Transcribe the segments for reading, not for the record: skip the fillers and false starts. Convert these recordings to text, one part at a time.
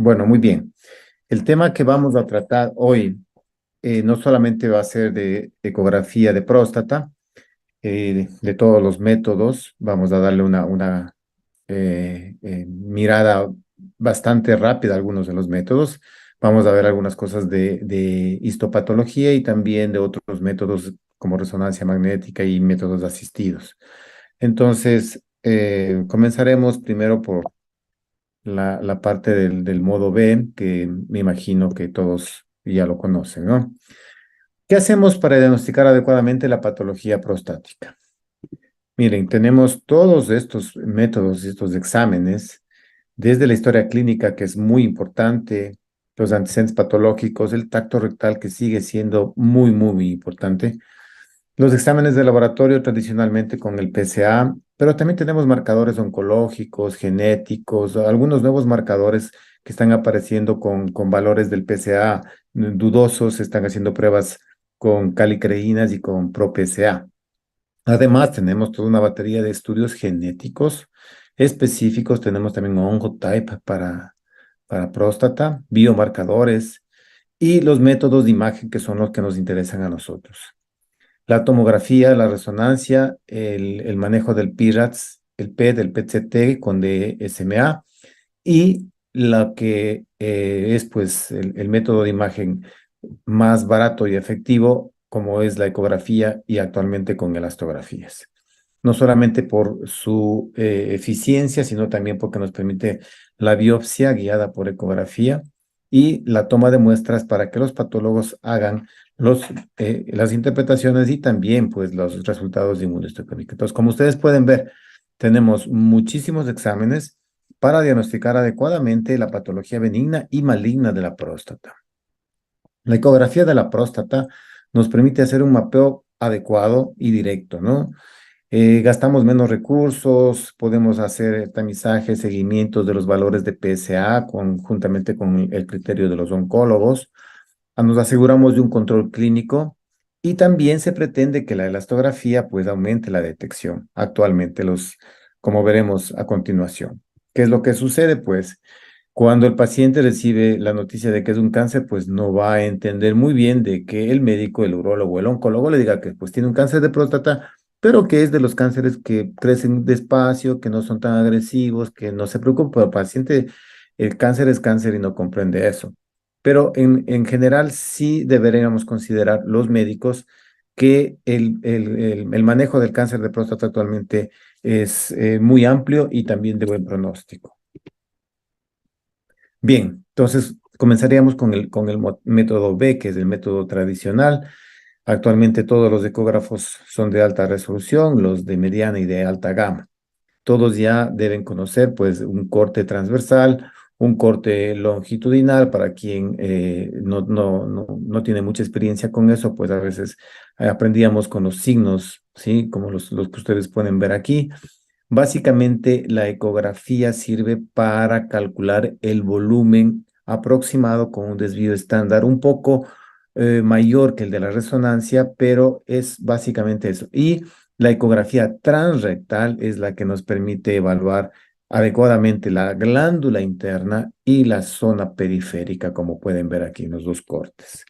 Bueno, muy bien. El tema que vamos a tratar hoy no solamente va a ser de ecografía de próstata, de todos los métodos, vamos a darle una mirada bastante rápida a algunos de los métodos. Vamos a ver algunas cosas de histopatología y también de otros métodos como resonancia magnética y métodos asistidos. Entonces, comenzaremos primero por la parte del modo B, que me imagino que todos ya lo conocen, ¿no? ¿Qué hacemos para diagnosticar adecuadamente la patología prostática? Miren, tenemos todos estos métodos, estos exámenes, desde la historia clínica, que es muy importante, los antecedentes patológicos, el tacto rectal, que sigue siendo muy importante, los exámenes de laboratorio tradicionalmente con el PSA, pero también tenemos marcadores oncológicos, genéticos, algunos nuevos marcadores que están apareciendo con valores del PSA dudosos, se están haciendo pruebas con calicreínas y con ProPSA. Además, tenemos toda una batería de estudios genéticos específicos, tenemos también Oncotype para próstata, biomarcadores y los métodos de imagen que son los que nos interesan a nosotros. La tomografía, la resonancia, el manejo del PIRADS, el PET, el PET-CT con DSMA y la que es pues el método de imagen más barato y efectivo como es la ecografía y actualmente con elastografías. No solamente por su eficiencia, sino también porque nos permite la biopsia guiada por ecografía y la toma de muestras para que los patólogos hagan las interpretaciones y también pues los resultados de inmunohistoquímica. Entonces, como ustedes pueden ver, tenemos muchísimos exámenes para diagnosticar adecuadamente la patología benigna y maligna de la próstata. La ecografía de la próstata nos permite hacer un mapeo adecuado y directo, ¿no? Gastamos menos recursos, podemos hacer tamizaje, seguimientos de los valores de PSA juntamente con el criterio de los oncólogos. Nos aseguramos de un control clínico y también se pretende que la elastografía pues aumente la detección actualmente, como veremos a continuación. ¿Qué es lo que sucede? Pues cuando el paciente recibe la noticia de que es un cáncer, pues no va a entender muy bien de que el médico, el urólogo, el oncólogo le diga que pues tiene un cáncer de próstata, pero que es de los cánceres que crecen despacio, que no son tan agresivos, que no se preocupa. El paciente, el cáncer es cáncer y no comprende eso. Pero en general sí deberíamos considerar los médicos que el manejo del cáncer de próstata actualmente es muy amplio y también de buen pronóstico. Bien, entonces comenzaríamos con el método B, que es el método tradicional. Actualmente todos los ecógrafos son de alta resolución, los de mediana y de alta gama. Todos ya deben conocer pues un corte transversal, un corte longitudinal para quien no tiene mucha experiencia con eso, pues a veces aprendíamos con los signos, ¿sí? Como los que ustedes pueden ver aquí. Básicamente, la ecografía sirve para calcular el volumen aproximado con un desvío estándar un poco mayor que el de la resonancia, pero es básicamente eso. Y la ecografía transrectal es la que nos permite evaluar adecuadamente la glándula interna y la zona periférica, como pueden ver aquí en los dos cortes.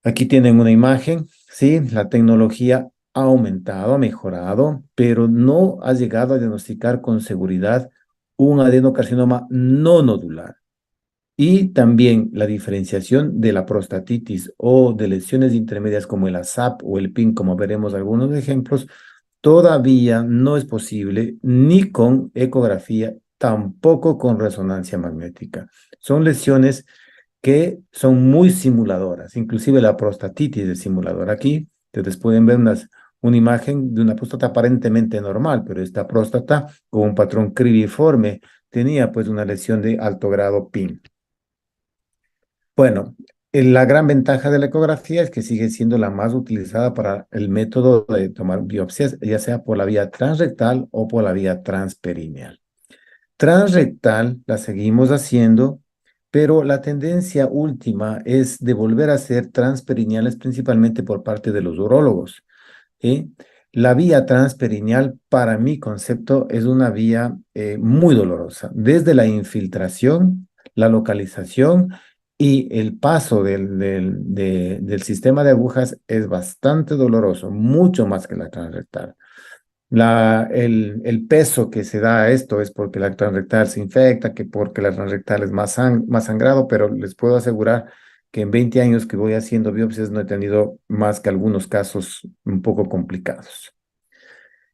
Aquí tienen una imagen, ¿sí? La tecnología ha aumentado, ha mejorado, pero no ha llegado a diagnosticar con seguridad un adenocarcinoma no nodular. Y también la diferenciación de la prostatitis o de lesiones intermedias como el ASAP o el PIN, como veremos algunos ejemplos, todavía no es posible ni con ecografía, tampoco con resonancia magnética. Son lesiones que son muy simuladoras, inclusive la prostatitis es simuladora. Aquí ustedes pueden ver una imagen de una próstata aparentemente normal, pero esta próstata con un patrón cribiforme tenía pues una lesión de alto grado PIN. Bueno, la gran ventaja de la ecografía es que sigue siendo la más utilizada para el método de tomar biopsias, ya sea por la vía transrectal o por la vía transperineal. Transrectal la seguimos haciendo, pero la tendencia última es de volver a ser transperineales principalmente por parte de los urólogos. ¿Sí? La vía transperineal, para mi concepto, es una vía muy dolorosa, desde la infiltración, la localización y el paso del sistema de agujas es bastante doloroso, mucho más que la transrectal. El peso que se da a esto es porque la transrectal se infecta, que porque la transrectal es más sangrado, pero les puedo asegurar que en 20 años que voy haciendo biopsias no he tenido más que algunos casos un poco complicados.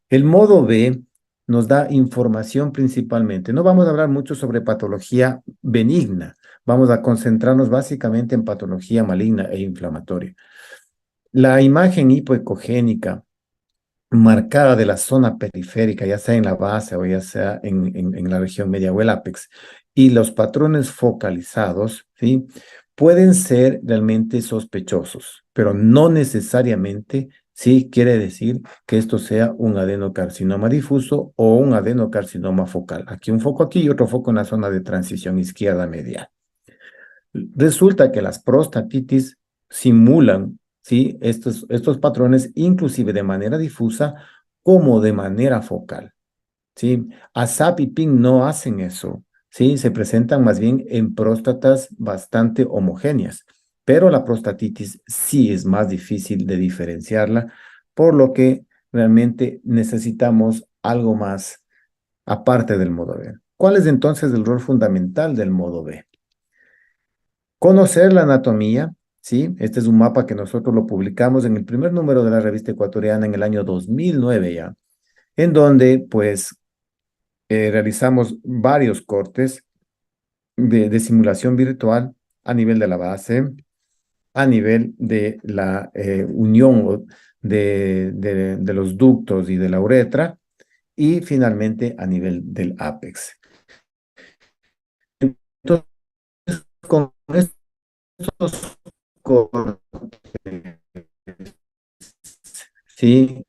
El modo B nos da información principalmente. No vamos a hablar mucho sobre patología benigna. Vamos a concentrarnos básicamente en patología maligna e inflamatoria. La imagen hipoecogénica marcada de la zona periférica, ya sea en la base o ya sea en la región media o el ápex, y los patrones focalizados, ¿sí? Pueden ser realmente sospechosos, pero no necesariamente sí quiere decir que esto sea un adenocarcinoma difuso o un adenocarcinoma focal. Aquí un foco aquí y otro foco en la zona de transición izquierda medial. Resulta que las prostatitis simulan, ¿sí? Estos patrones, inclusive de manera difusa como de manera focal, ¿sí? ASAP y PIN no hacen eso, ¿sí? Se presentan más bien en próstatas bastante homogéneas, pero la prostatitis sí es más difícil de diferenciarla, por lo que realmente necesitamos algo más aparte del modo B. ¿Cuál es entonces el rol fundamental del modo B? Conocer la anatomía, ¿sí? Este es un mapa que nosotros lo publicamos en el primer número de la revista ecuatoriana en el año 2009 ya, en donde pues realizamos varios cortes de simulación virtual a nivel de la base, a nivel de la unión de los ductos y de la uretra, y finalmente a nivel del ápex. Entonces, con estos cortes, ¿sí?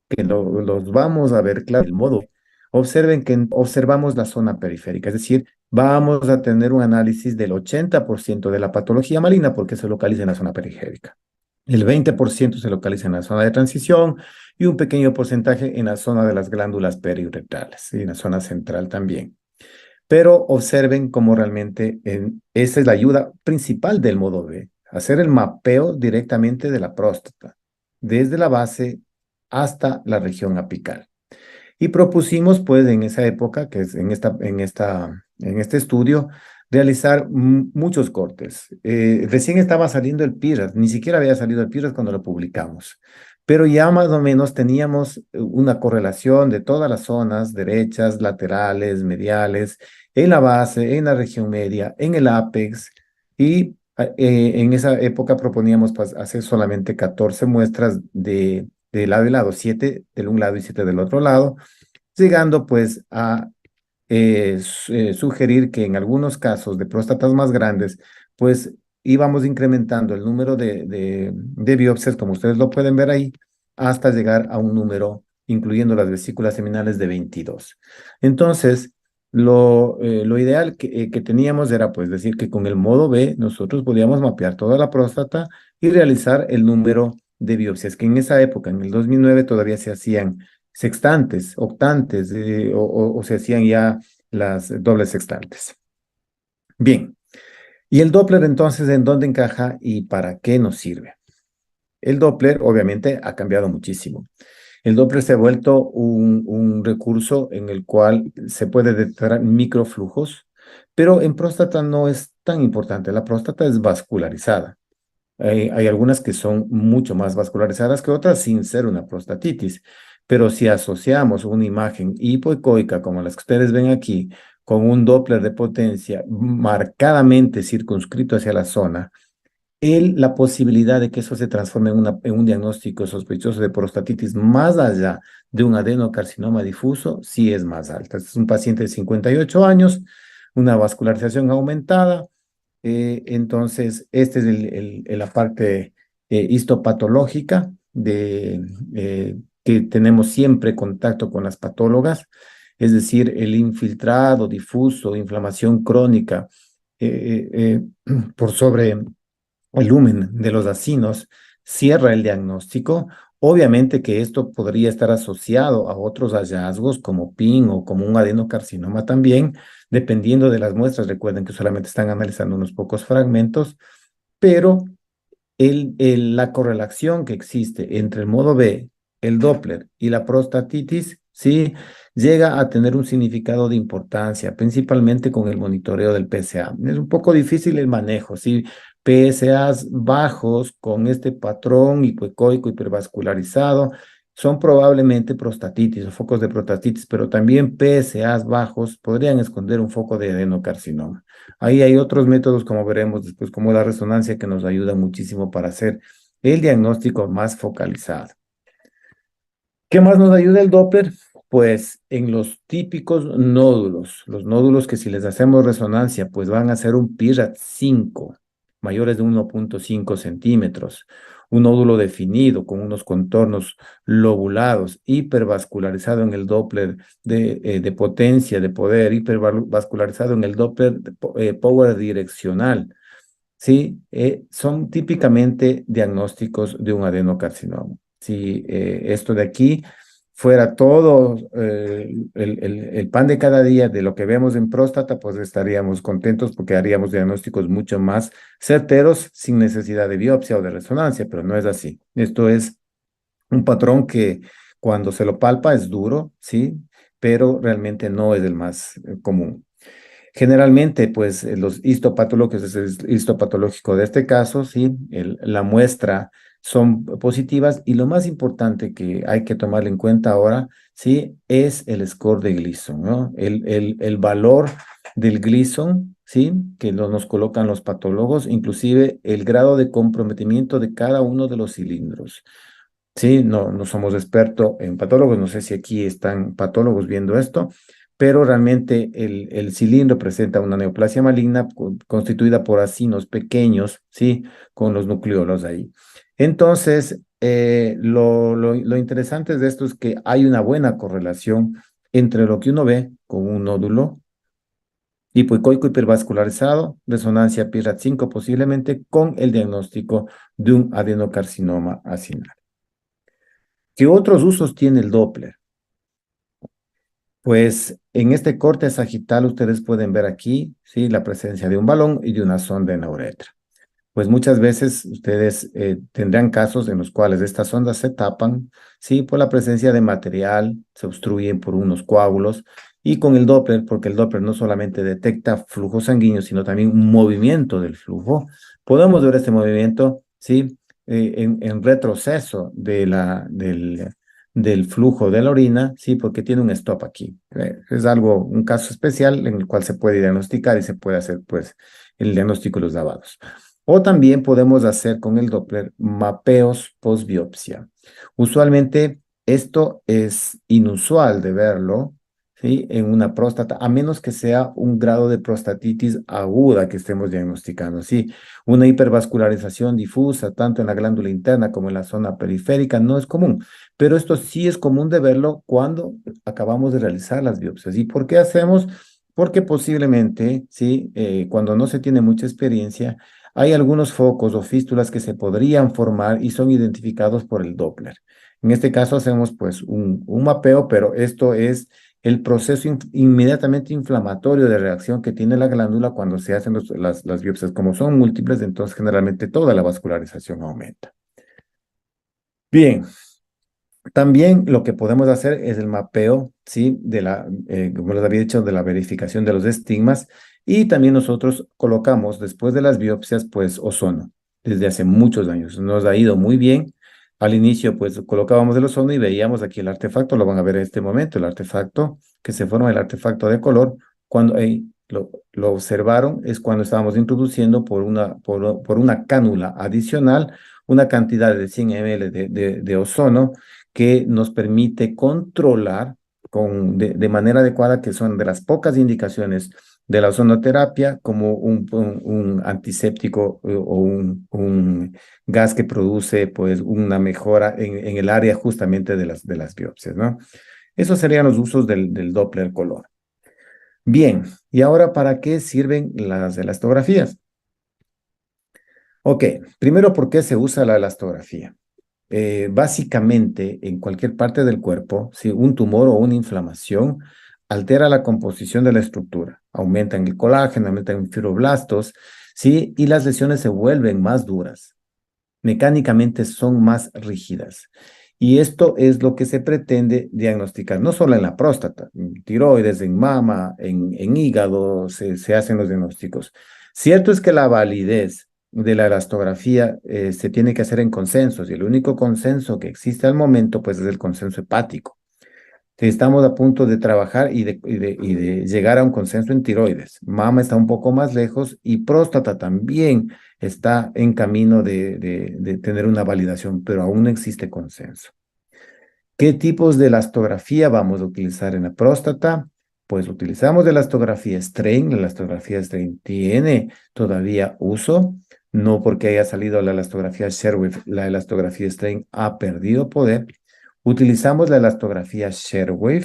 Que los vamos a ver claro el modo. Observen que observamos la zona periférica, es decir, vamos a tener un análisis del 80% de la patología maligna porque se localiza en la zona periférica. El 20% se localiza en la zona de transición y un pequeño porcentaje en la zona de las glándulas periuretrales y en la zona central también. Pero observen cómo realmente esa es la ayuda principal del modo B, hacer el mapeo directamente de la próstata, desde la base hasta la región apical. Y propusimos, pues, en esa época, que es en este estudio, realizar muchos cortes. Recién estaba saliendo el PIRAS, ni siquiera había salido el PIRAS cuando lo publicamos, pero ya más o menos teníamos una correlación de todas las zonas, derechas, laterales, mediales, en la base, en la región media, en el ápex, y en esa época proponíamos pues, hacer solamente 14 muestras de lado y lado, 7 del un lado y 7 del otro lado, llegando pues a sugerir que en algunos casos de próstatas más grandes, pues íbamos incrementando el número de biopsias, como ustedes lo pueden ver ahí, hasta llegar a un número, incluyendo las vesículas seminales, de 22. Entonces, lo ideal que teníamos era pues decir que con el modo B nosotros podíamos mapear toda la próstata y realizar el número de biopsias, que en esa época, en el 2009, todavía se hacían sextantes, octantes, o se hacían ya las dobles sextantes. Bien, ¿y el Doppler entonces en dónde encaja y para qué nos sirve? El Doppler obviamente ha cambiado muchísimo. El Doppler se ha vuelto un recurso en el cual se puede detectar microflujos, pero en próstata no es tan importante. La próstata es vascularizada. Hay algunas que son mucho más vascularizadas que otras sin ser una prostatitis, pero si asociamos una imagen hipoecoica como las que ustedes ven aquí, con un Doppler de potencia marcadamente circunscrito hacia la zona, la posibilidad de que eso se transforme en un diagnóstico sospechoso de prostatitis más allá de un adenocarcinoma difuso, sí es más alta. Este es un paciente de 58 años, una vascularización aumentada. Entonces, esta es la parte histopatológica que tenemos siempre contacto con las patólogas, es decir, el infiltrado difuso, inflamación crónica por sobre el lumen de los acinos, cierra el diagnóstico, Obviamente que esto podría estar asociado a otros hallazgos como PIN o como un adenocarcinoma también, dependiendo de las muestras. Recuerden que solamente están analizando unos pocos fragmentos, pero la correlación que existe entre el modo B, el Doppler y la prostatitis, sí, llega a tener un significado de importancia, principalmente con el monitoreo del PSA. Es un poco difícil el manejo, sí. PSAs bajos con este patrón hipoecoico hipervascularizado son probablemente prostatitis o focos de prostatitis, pero también PSAs bajos podrían esconder un foco de adenocarcinoma. Ahí hay otros métodos, como veremos después, como la resonancia, que nos ayuda muchísimo para hacer el diagnóstico más focalizado. ¿Qué más nos ayuda el Doppler? Pues en los típicos nódulos, los nódulos que si les hacemos resonancia, pues van a ser un PIRAT 5, mayores de 1.5 centímetros, un nódulo definido con unos contornos lobulados, hipervascularizado en el Doppler de potencia, de poder, hipervascularizado en el Doppler de power direccional. Sí, son típicamente diagnósticos de un adenocarcinoma. Si esto de aquí fuera todo el pan de cada día de lo que vemos en próstata, pues estaríamos contentos porque haríamos diagnósticos mucho más certeros sin necesidad de biopsia o de resonancia, pero no es así. Esto es un patrón que cuando se lo palpa es duro, sí, pero realmente no es el más común. Generalmente, pues los histopatológicos, es el histopatológico de este caso, sí, la muestra son positivas y lo más importante que hay que tomar en cuenta ahora, sí, es el score de Gleason, ¿no? El valor del Gleason, sí, que nos colocan los patólogos, inclusive el grado de comprometimiento de cada uno de los cilindros. Sí, no somos expertos en patólogos, no sé si aquí están patólogos viendo esto, pero realmente el cilindro presenta una neoplasia maligna constituida por acinos pequeños, ¿sí? Con los nucleolos ahí. Entonces, lo interesante de esto es que hay una buena correlación entre lo que uno ve con un nódulo hipoicoico hipervascularizado, resonancia PIRAT 5 posiblemente, con el diagnóstico de un adenocarcinoma acinar. ¿Qué otros usos tiene el Doppler? Pues en este corte sagital ustedes pueden ver aquí, ¿sí? La presencia de un balón y de una sonda en la uretra. Pues muchas veces ustedes tendrán casos en los cuales estas sondas se tapan, ¿sí? Por la presencia de material, se obstruyen por unos coágulos y con el Doppler, porque el Doppler no solamente detecta flujo sanguíneo, sino también un movimiento del flujo, podemos ver este movimiento, ¿sí? En retroceso del flujo de la orina, ¿sí? Porque tiene un stop aquí. Es algo, un caso especial en el cual se puede diagnosticar y se puede hacer, pues, el diagnóstico de los lavados. O también podemos hacer con el Doppler mapeos post-biopsia. Usualmente esto es inusual de verlo, ¿sí? En una próstata, a menos que sea un grado de prostatitis aguda que estemos diagnosticando. Sí, una hipervascularización difusa, tanto en la glándula interna como en la zona periférica, no es común, pero esto sí es común de verlo cuando acabamos de realizar las biopsias. ¿Y por qué hacemos? Porque posiblemente, sí, cuando no se tiene mucha experiencia, hay algunos focos o fístulas que se podrían formar y son identificados por el Doppler. En este caso hacemos pues un mapeo, pero esto es el proceso inmediatamente inflamatorio de reacción que tiene la glándula cuando se hacen las biopsias. Como son múltiples, entonces generalmente toda la vascularización aumenta. Bien, también lo que podemos hacer es el mapeo, ¿sí? Como les había dicho, de la verificación de los estigmas. Y también nosotros colocamos después de las biopsias, pues, ozono, desde hace muchos años. Nos ha ido muy bien. Al inicio, pues, colocábamos el ozono y veíamos aquí el artefacto, lo van a ver en este momento, el artefacto que se forma, el artefacto de color. Cuando lo observaron es cuando estábamos introduciendo por una cánula adicional una cantidad de 100 ml de ozono que nos permite controlar de manera adecuada, que son de las pocas indicaciones de la ozonoterapia, como un antiséptico o un gas que produce pues una mejora en el área justamente de las biopsias, ¿no? Esos serían los usos del Doppler color. Bien, ¿y ahora para qué sirven las elastografías? Ok, primero, ¿por qué se usa la elastografía? básicamente en cualquier parte del cuerpo, si un tumor o una inflamación altera la composición de la estructura, aumentan el colágeno, aumentan fibroblastos, ¿sí? Y las lesiones se vuelven más duras, mecánicamente son más rígidas. Y esto es lo que se pretende diagnosticar, no solo en la próstata, en tiroides, en mama, en hígado, se hacen los diagnósticos. Cierto es que la validez de la elastografía se tiene que hacer en consensos y el único consenso que existe al momento pues es el consenso hepático. Estamos a punto de trabajar y de llegar a un consenso en tiroides. Mama está un poco más lejos y próstata también está en camino de tener una validación, pero aún no existe consenso. ¿Qué tipos de elastografía vamos a utilizar en la próstata? Pues utilizamos elastografía Strain. La elastografía Strain tiene todavía uso, no porque haya salido la elastografía Sherwin, la elastografía Strain ha perdido poder. Utilizamos la elastografía Sherwin,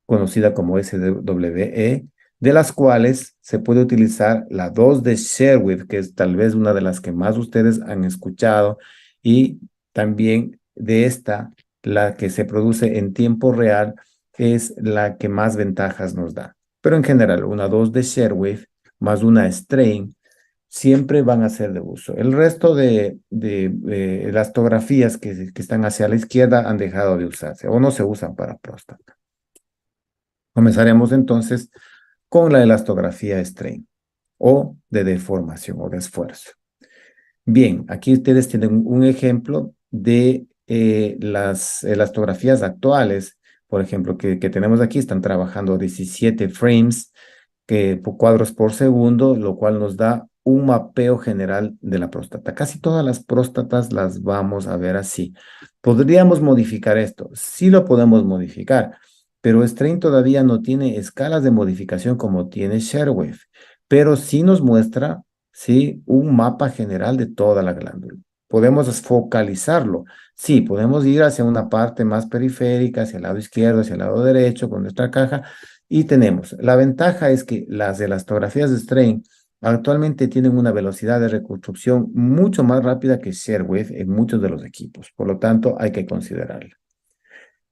conocida como SWE, de las cuales se puede utilizar la 2 de Sherwin, que es tal vez una de las que más ustedes han escuchado, y también de esta, la que se produce en tiempo real, es la que más ventajas nos da. Pero en general, una 2 de Sherwin más una Strain siempre van a ser de uso. El resto de elastografías que están hacia la izquierda han dejado de usarse o no se usan para próstata. Comenzaremos entonces con la elastografía strain o de deformación o de esfuerzo. Bien, aquí ustedes tienen un ejemplo de las elastografías actuales, por ejemplo, que tenemos aquí, están trabajando 17 frames, cuadros por segundo, lo cual nos da un mapeo general de la próstata. Casi todas las próstatas las vamos a ver así. ¿Podríamos modificar esto? Sí lo podemos modificar, pero Strain todavía no tiene escalas de modificación como tiene Sherwin, pero sí nos muestra, sí, un mapa general de toda la glándula. Podemos focalizarlo. Sí, podemos ir hacia una parte más periférica, hacia el lado izquierdo, hacia el lado derecho con nuestra caja, y tenemos, la ventaja es que las elastografías de Strain actualmente tienen una velocidad de reconstrucción mucho más rápida que Sherwin en muchos de los equipos, por lo tanto hay que considerarla.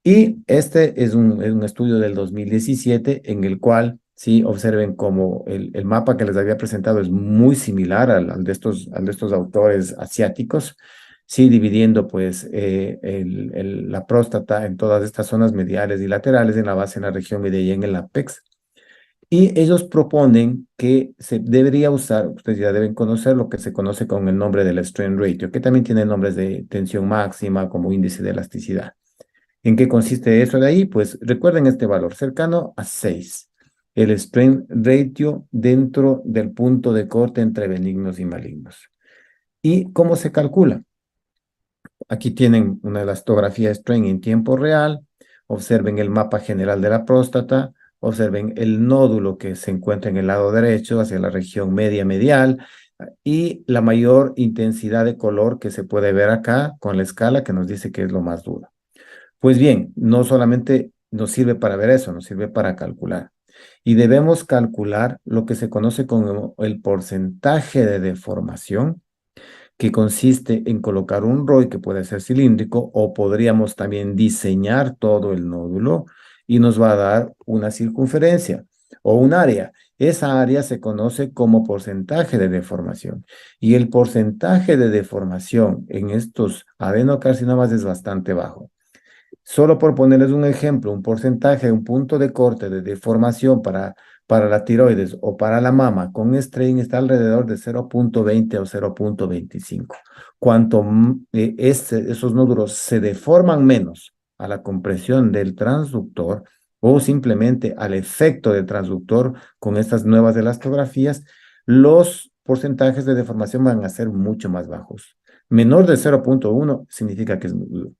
Y este es un estudio del 2017 en el cual, sí, observen como el mapa que les había presentado es muy similar al de estos autores asiáticos, sí, dividiendo pues la próstata en todas estas zonas mediales y laterales, en la base, en la región media y en el apex. Y ellos proponen que se debería usar, ustedes ya deben conocer lo que se conoce con el nombre del strain ratio, que también tiene nombres de tensión máxima como índice de elasticidad. ¿En qué consiste eso de ahí? Pues recuerden este valor, cercano a 6, el strain ratio dentro del punto de corte entre benignos y malignos. ¿Y cómo se calcula? Aquí tienen una elastografía strain en tiempo real, observen el mapa general de la próstata, observen el nódulo que se encuentra en el lado derecho hacia la región media medial y la mayor intensidad de color que se puede ver acá con la escala que nos dice que es lo más duro. Pues bien, no solamente nos sirve para ver eso, nos sirve para calcular. Y debemos calcular lo que se conoce como el porcentaje de deformación, que consiste en colocar un ROI que puede ser cilíndrico o podríamos también diseñar todo el nódulo y nos va a dar una circunferencia o un área. Esa área se conoce como porcentaje de deformación y el porcentaje de deformación en estos adenocarcinomas es bastante bajo. Solo por ponerles un ejemplo, un porcentaje, un punto de corte de deformación para la tiroides o para la mama con strain está alrededor de 0,20 o 0,25. Cuanto esos nódulos se deforman menos a la compresión del transductor o simplemente al efecto del transductor con estas nuevas elastografías, los porcentajes de deformación van a ser mucho más bajos. Menor de 0,1 significa que es muy duro.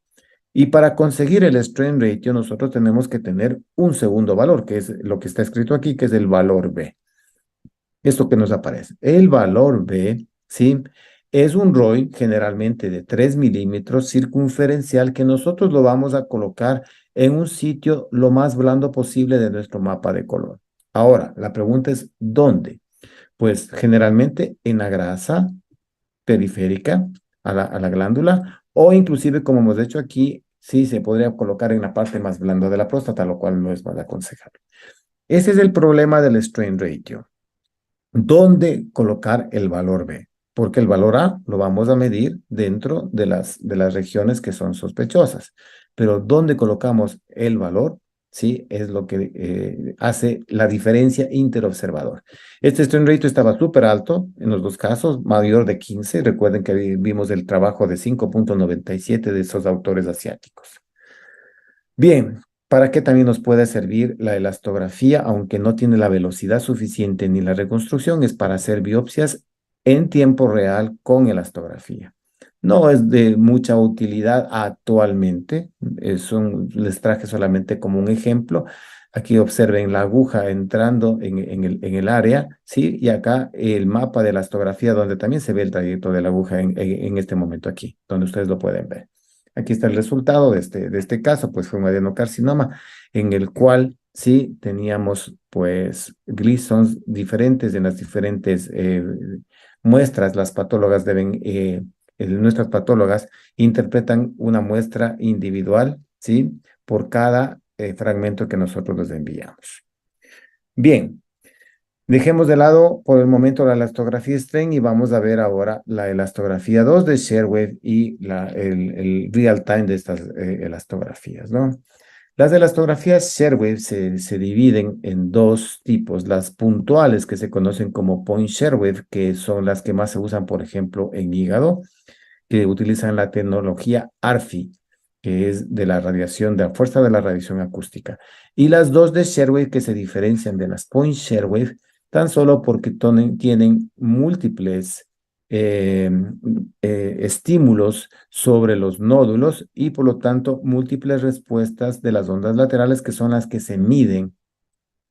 Y para conseguir el strain ratio, nosotros tenemos que tener un segundo valor, que es lo que está escrito aquí, que es el valor B. Esto que nos aparece. El valor B, ¿sí? Es un ROI generalmente de 3 milímetros circunferencial que nosotros lo vamos a colocar en un sitio lo más blando posible de nuestro mapa de color. Ahora, la pregunta es, ¿dónde? Pues generalmente en la grasa periférica a la glándula o inclusive, como hemos hecho aquí, sí se podría colocar en la parte más blanda de la próstata, lo cual no es más aconsejable. Ese es el problema del strain ratio. ¿Dónde colocar el valor B? Porque el valor A lo vamos a medir dentro de las regiones que son sospechosas. Pero ¿dónde colocamos el valor? Sí, es lo que hace la diferencia interobservador. Este strain ratio estaba súper alto en los dos casos, mayor de 15. Recuerden que vimos el trabajo de 5,97 de esos autores asiáticos. Bien, ¿para qué también nos puede servir la elastografía? Aunque no tiene la velocidad suficiente ni la reconstrucción, es para hacer biopsias en tiempo real con elastografía. No es de mucha utilidad actualmente, les traje solamente como un ejemplo. Aquí observen la aguja entrando en el área, ¿sí? Y acá el mapa de elastografía donde también se ve el trayecto de la aguja en este momento aquí, donde ustedes lo pueden ver. Aquí está el resultado de este caso, pues fue un adenocarcinoma en el cual sí teníamos pues Gleasons diferentes en las diferentes muestras. Las patólogas nuestras patólogas interpretan una muestra individual, ¿sí? Por cada fragmento que nosotros les enviamos. Bien, dejemos de lado por el momento la elastografía Strain y vamos a ver ahora la elastografía 2 de Sherwave y el real time de estas elastografías, ¿no? Las elastografías Sherwave se dividen en dos tipos, las puntuales que se conocen como point Sherwave, que son las que más se usan, por ejemplo, en hígado, que utilizan la tecnología ARFI, que es de la radiación, de la fuerza de la radiación acústica. Y las dos de Sherwave que se diferencian de las point Sherwave tan solo porque tienen múltiples eh, estímulos sobre los nódulos y por lo tanto múltiples respuestas de las ondas laterales que son las que se miden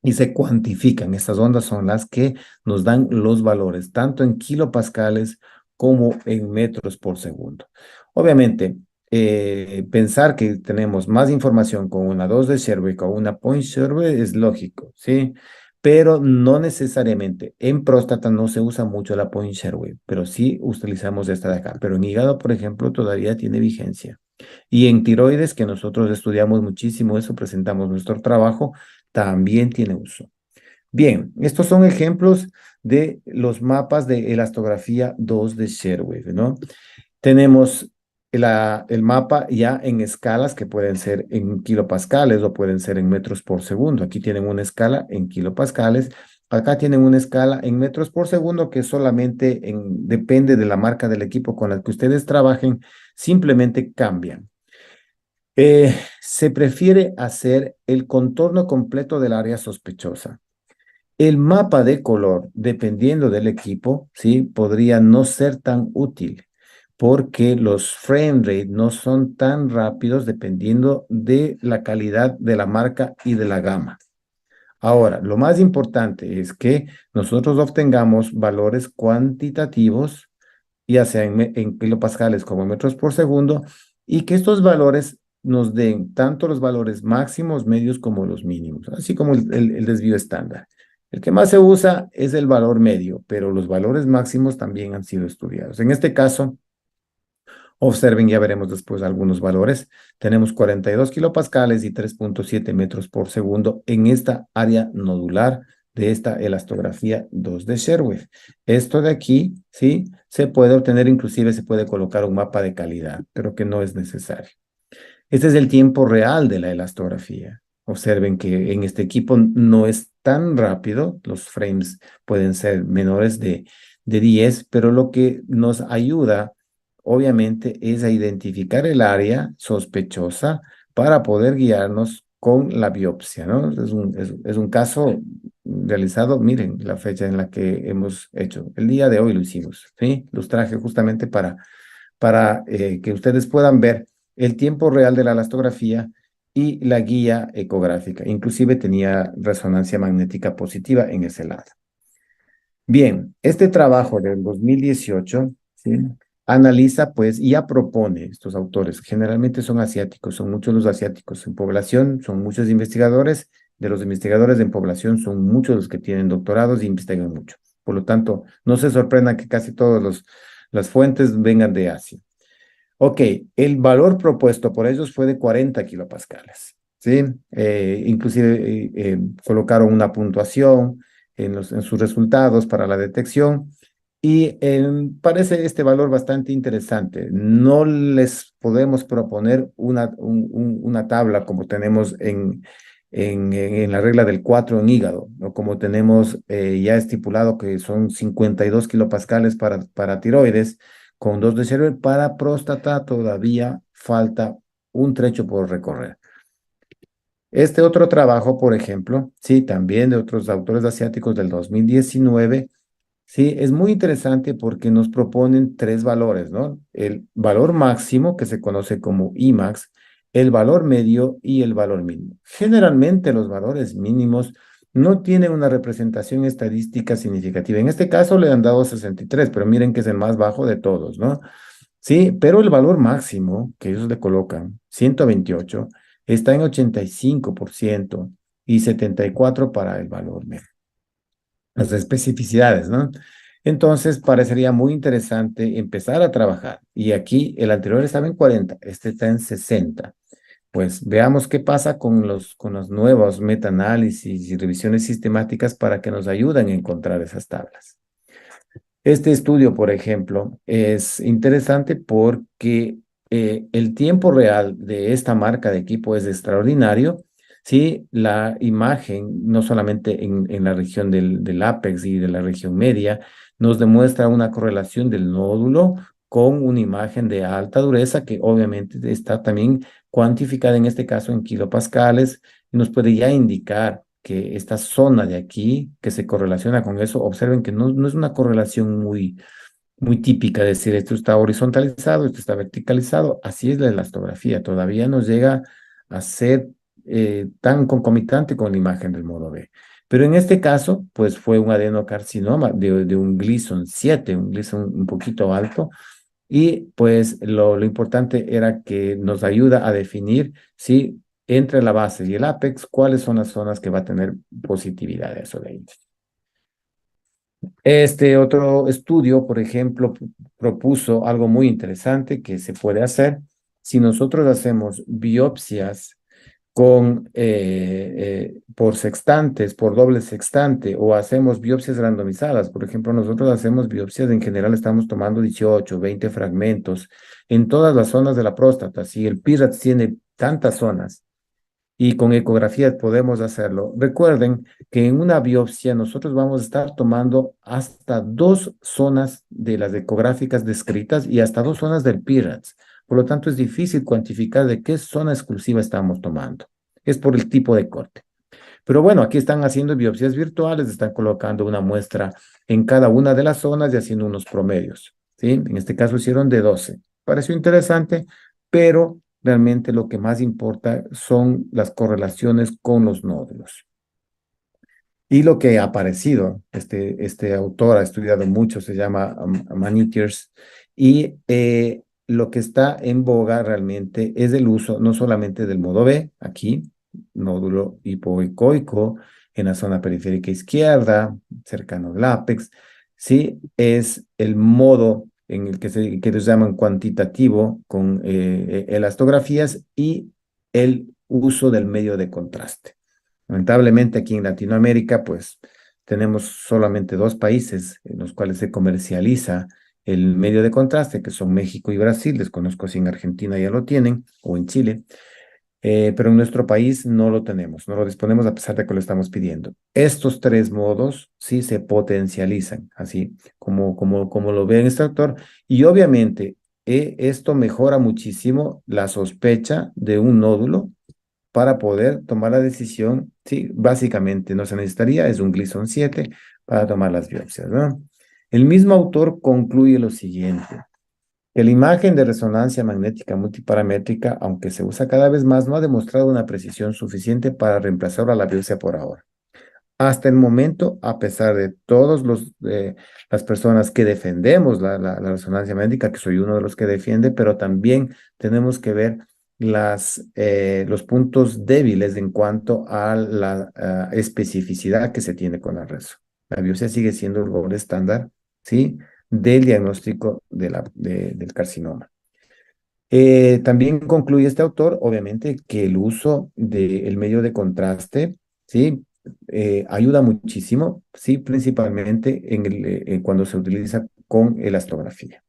y se cuantifican. Estas ondas son las que nos dan los valores, tanto en kilopascales como en metros por segundo. Obviamente, pensar que tenemos más información con una 2 de Sherwood o una point Sherwood es lógico, ¿sí? Pero no necesariamente. En próstata no se usa mucho la point Sherwood, pero sí utilizamos esta de acá. Pero en hígado, por ejemplo, todavía tiene vigencia. Y en tiroides, que nosotros estudiamos muchísimo eso, presentamos nuestro trabajo, también tiene uso. Bien, estos son ejemplos de los mapas de elastografía 2 de Sherwave, ¿no? Tenemos el mapa ya en escalas que pueden ser en kilopascales o pueden ser en metros por segundo. Aquí tienen una escala en kilopascales. Acá tienen una escala en metros por segundo que solamente depende de la marca del equipo con la que ustedes trabajen, simplemente cambian. Se prefiere hacer el contorno completo del área sospechosa. El mapa de color, dependiendo del equipo, ¿sí? Podría no ser tan útil porque los frame rate no son tan rápidos dependiendo de la calidad de la marca y de la gama. Ahora, lo más importante es que nosotros obtengamos valores cuantitativos, ya sea en kilopascales como en metros por segundo, y que estos valores nos den tanto los valores máximos, medios como los mínimos, así como el desvío estándar. El que más se usa es el valor medio, pero los valores máximos también han sido estudiados. En este caso, observen, ya veremos después algunos valores. Tenemos 42 kilopascales y 3,7 metros por segundo en esta área nodular de esta elastografía 2 de Sherwood. Esto de aquí, ¿sí? Se puede obtener, inclusive se puede colocar un mapa de calidad, pero que no es necesario. Este es el tiempo real de la elastografía. Observen que en este equipo no es tan rápido, los frames pueden ser menores de 10, pero lo que nos ayuda, obviamente, es a identificar el área sospechosa para poder guiarnos con la biopsia, ¿no? Es un caso realizado, miren la fecha en la que hemos hecho. El día de hoy lo hicimos, ¿sí? Los traje justamente para que ustedes puedan ver el tiempo real de la elastografía y la guía ecográfica. Inclusive tenía resonancia magnética positiva en ese lado. Bien, este trabajo del 2018, ¿sí? Analiza pues y ya propone estos autores, generalmente son asiáticos, son muchos los asiáticos en población, son muchos investigadores, de los investigadores en población son muchos los que tienen doctorados y investigan mucho. Por lo tanto, no se sorprenda que casi todas las fuentes vengan de Asia. Ok, el valor propuesto por ellos fue de 40 kilopascales, ¿sí? Inclusive colocaron una puntuación en sus resultados para la detección y parece este valor bastante interesante. No les podemos proponer una tabla como tenemos en la regla del 4 en hígado, o como tenemos ya estipulado que son 52 kilopascales para tiroides con 2 de cerebro. Para próstata todavía falta un trecho por recorrer. Este otro trabajo, por ejemplo, sí, también de otros autores asiáticos del 2019, sí, es muy interesante porque nos proponen tres valores, ¿no? El valor máximo, que se conoce como Imax, el valor medio y el valor mínimo. Generalmente los valores mínimos no tienen una representación estadística significativa. En este caso le han dado 63, pero miren que es el más bajo de todos, ¿no? Sí, pero el valor máximo que ellos le colocan, 128, está en 85% y 74 para el valor medio, las especificidades, ¿no? Entonces, parecería muy interesante empezar a trabajar. Y aquí el anterior estaba en 40, este está en 60. Pues veamos qué pasa con los nuevos metaanálisis y revisiones sistemáticas para que nos ayuden a encontrar esas tablas. Este estudio, por ejemplo, es interesante porque el tiempo real de esta marca de equipo es extraordinario. Sí, la imagen, no solamente en la región del ápex y de la región media, nos demuestra una correlación del nódulo con una imagen de alta dureza que obviamente está también cuantificada en este caso en kilopascales y nos puede ya indicar que esta zona de aquí, que se correlaciona con eso, observen que no es una correlación muy típica, es decir, esto está horizontalizado, esto está verticalizado, así es la elastografía, todavía no llega a ser tan concomitante con la imagen del modo B. Pero en este caso, pues fue un adenocarcinoma de un Gleason 7, un Gleason un poquito alto, y pues lo importante era que nos ayuda a definir si entre la base y el ápex, cuáles son las zonas que va a tener positividad de eso de ahí. Este otro estudio, por ejemplo, propuso algo muy interesante que se puede hacer si nosotros hacemos biopsias por sextantes, por doble sextante, o hacemos biopsias randomizadas. Por ejemplo, nosotros hacemos biopsias, en general estamos tomando 18, 20 fragmentos en todas las zonas de la próstata. Si el PIRATS tiene tantas zonas y con ecografías podemos hacerlo, recuerden que en una biopsia nosotros vamos a estar tomando hasta 2 zonas de las ecográficas descritas y hasta 2 zonas del PIRATS. Por lo tanto, es difícil cuantificar de qué zona exclusiva estamos tomando. Es por el tipo de corte. Pero bueno, aquí están haciendo biopsias virtuales, están colocando una muestra en cada una de las zonas y haciendo unos promedios, ¿sí? En este caso hicieron de 12. Pareció interesante, pero realmente lo que más importa son las correlaciones con los nódulos. Y lo que ha aparecido, este autor ha estudiado mucho, se llama Manitiers, y lo que está en boga realmente es el uso no solamente del modo B, aquí, nódulo hipoecoico, en la zona periférica izquierda, cercano al ápex, sí, es el modo en el que ellos llaman cuantitativo, con elastografías y el uso del medio de contraste. Lamentablemente aquí en Latinoamérica, pues tenemos solamente 2 países en los cuales se comercializa el medio de contraste, que son México y Brasil. Desconozco si en Argentina ya lo tienen o en Chile, pero en nuestro país no lo tenemos, no lo disponemos a pesar de que lo estamos pidiendo. Estos 3 modos sí se potencializan, así como lo ve en este autor, y obviamente esto mejora muchísimo la sospecha de un nódulo para poder tomar la decisión. Sí, básicamente no se necesitaría, es un Gleason 7 para tomar las biopsias, ¿no? El mismo autor concluye lo siguiente, que la imagen de resonancia magnética multiparamétrica, aunque se usa cada vez más, no ha demostrado una precisión suficiente para reemplazar a la biopsia por ahora. Hasta el momento, a pesar de todas las personas que defendemos la resonancia magnética, que soy uno de los que defiende, pero también tenemos que ver los puntos débiles en cuanto a la especificidad que se tiene con la reso. La biopsia sigue siendo el gold estándar, ¿sí? Del diagnóstico del carcinoma. También concluye este autor, obviamente, que el uso del medio de contraste, ¿sí? Ayuda muchísimo, ¿sí? Principalmente cuando se utiliza con elastografía.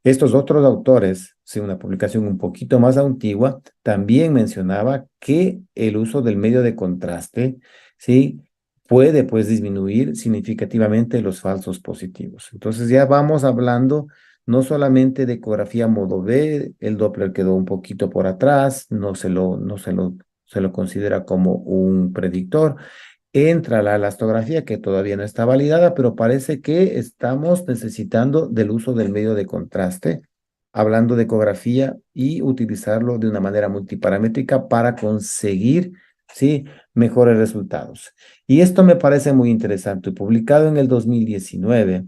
Estos otros autores, sí, una publicación un poquito más antigua, también mencionaba que el uso del medio de contraste, ¿sí? Puede, pues, disminuir significativamente los falsos positivos. Entonces ya vamos hablando no solamente de ecografía modo B, el Doppler quedó un poquito por atrás, se lo considera como un predictor. Entra la elastografía que todavía no está validada, pero parece que estamos necesitando del uso del medio de contraste, hablando de ecografía y utilizarlo de una manera multiparamétrica para conseguir, ¿sí? Mejores resultados. Y esto me parece muy interesante. Publicado en el 2019,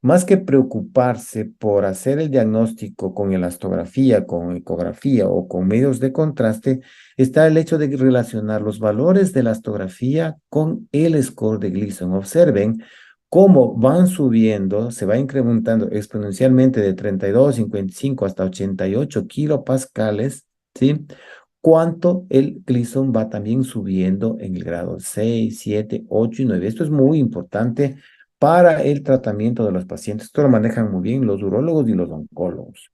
más que preocuparse por hacer el diagnóstico con elastografía, con ecografía o con medios de contraste, está el hecho de relacionar los valores de la elastografía con el score de Gleason. Observen cómo van subiendo, se va incrementando exponencialmente de 32, 55 hasta 88 kilopascales, ¿sí? Cuánto el Gleason va también subiendo en el grado 6, 7, 8 y 9. Esto es muy importante para el tratamiento de los pacientes. Esto lo manejan muy bien los urólogos y los oncólogos.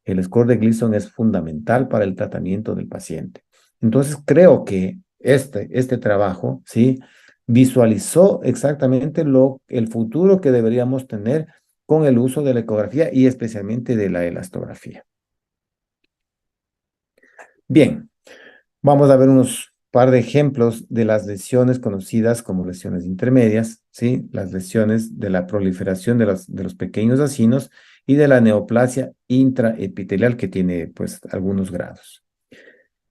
El score de Gleason es fundamental para el tratamiento del paciente. Entonces, creo que este trabajo, ¿sí? Visualizó exactamente el futuro que deberíamos tener con el uso de la ecografía y especialmente de la elastografía. Bien, vamos a ver unos par de ejemplos de las lesiones conocidas como lesiones intermedias, ¿sí? Las lesiones de la proliferación de los pequeños acinos y de la neoplasia intraepitelial que tiene, pues, algunos grados.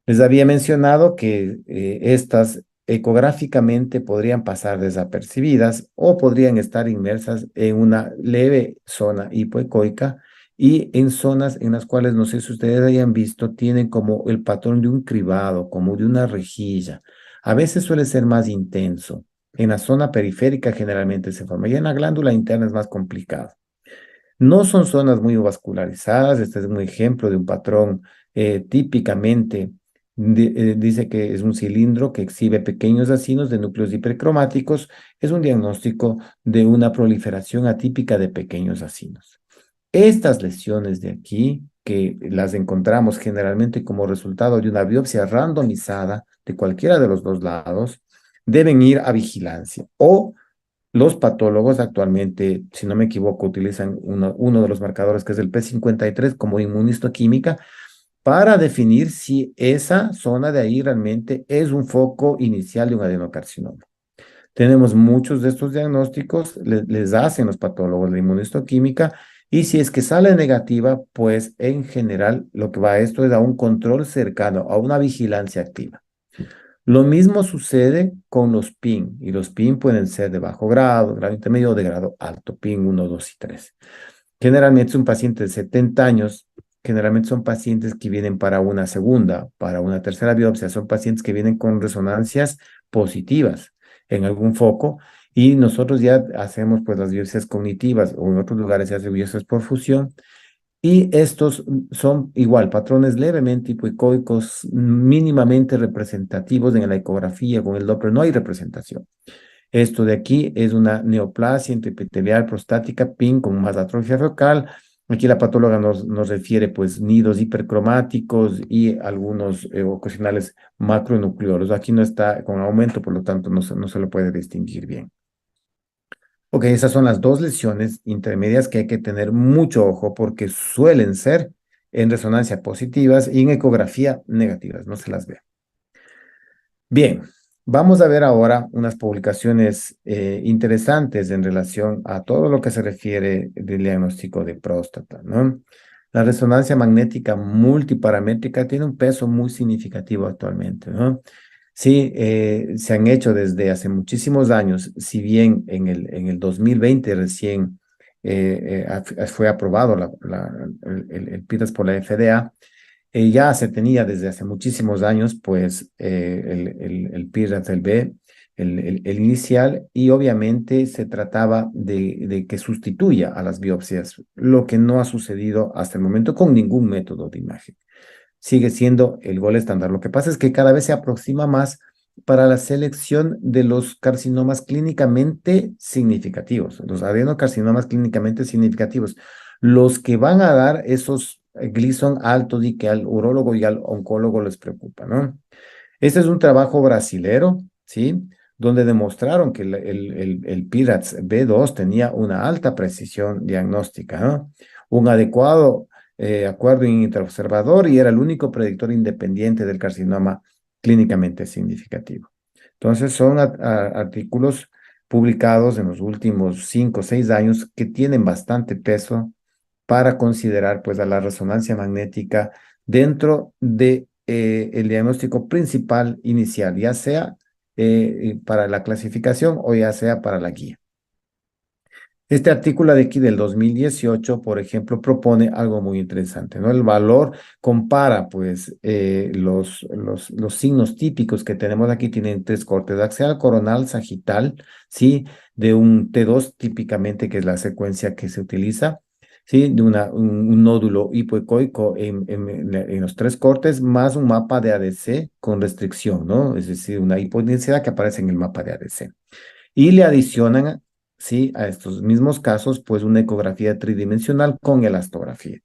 Les había mencionado que estas ecográficamente podrían pasar desapercibidas o podrían estar inmersas en una leve zona hipoecoica y en zonas en las cuales, no sé si ustedes hayan visto, tienen como el patrón de un cribado, como de una rejilla. A veces suele ser más intenso. En la zona periférica generalmente se forma y en la glándula interna es más complicado. No son zonas muy vascularizadas. Este es un ejemplo de un patrón típicamente. Dice que es un cilindro que exhibe pequeños acinos de núcleos hipercromáticos. Es un diagnóstico de una proliferación atípica de pequeños acinos. Estas lesiones de aquí, que las encontramos generalmente como resultado de una biopsia randomizada de cualquiera de los dos lados, deben ir a vigilancia o los patólogos actualmente, si no me equivoco, utilizan uno de los marcadores que es el P53 como inmunistoquímica para definir si esa zona de ahí realmente es un foco inicial de un adenocarcinoma. Tenemos muchos de estos diagnósticos, les hacen los patólogos la inmunistoquímica y si es que sale negativa, pues en general lo que va a esto es a un control cercano, a una vigilancia activa. Lo mismo sucede con los PIN, y los PIN pueden ser de bajo grado, grado intermedio o de grado alto, PIN 1, 2 y 3. Generalmente es un paciente de 70 años, generalmente son pacientes que vienen para una segunda, para una tercera biopsia, son pacientes que vienen con resonancias positivas en algún foco, y nosotros ya hacemos pues las biopsias cognitivas o en otros lugares se hace biopsias por fusión y estos son igual, patrones levemente hipoecoicos, mínimamente representativos en la ecografía. Con el Doppler no hay representación. Esto de aquí es una neoplasia intraepitelial prostática PIN con más atrofia focal. Aquí la patóloga nos refiere pues nidos hipercromáticos y algunos ocasionales macronucleolos. Aquí no está con aumento, por lo tanto no se lo puede distinguir bien. Ok, esas son las dos lesiones intermedias que hay que tener mucho ojo porque suelen ser en resonancia positivas y en ecografía negativas, no se las ve. Bien, vamos a ver ahora unas publicaciones interesantes en relación a todo lo que se refiere del diagnóstico de próstata, ¿no? La resonancia magnética multiparamétrica tiene un peso muy significativo actualmente, ¿no? Sí, se han hecho desde hace muchísimos años, si bien en el 2020 recién fue aprobado el PIRAS por la FDA. Ya se tenía desde hace muchísimos años, pues, el PIRAS del B, el inicial, y obviamente se trataba de que sustituya a las biopsias, lo que no ha sucedido hasta el momento con ningún método de imagen. Sigue siendo el gol estándar. Lo que pasa es que cada vez se aproxima más para la selección de los carcinomas clínicamente significativos, los adenocarcinomas clínicamente significativos, los que van a dar esos Gleason altos y que al urólogo y al oncólogo les preocupa, ¿no? Este es un trabajo brasilero, ¿sí? Donde demostraron que el PIRADS B2 tenía una alta precisión diagnóstica, ¿no? Un adecuado acuerdo interobservador y era el único predictor independiente del carcinoma clínicamente significativo. Entonces, son artículos publicados en los últimos 5 o 6 años que tienen bastante peso para considerar pues a la resonancia magnética dentro de el diagnóstico principal inicial, ya sea para la clasificación o ya sea para la guía. Este artículo de aquí del 2018, por ejemplo, propone algo muy interesante, ¿no? El valor compara, pues, los signos típicos que tenemos aquí, tienen 3 cortes: axial, coronal, sagital, ¿sí? De un T2 típicamente, que es la secuencia que se utiliza, ¿sí? De un nódulo hipoecoico en los 3 cortes, más un mapa de ADC con restricción, ¿no? Es decir, una hipodensidad que aparece en el mapa de ADC. Y le adicionan, sí, a estos mismos casos, pues una ecografía tridimensional con elastografía.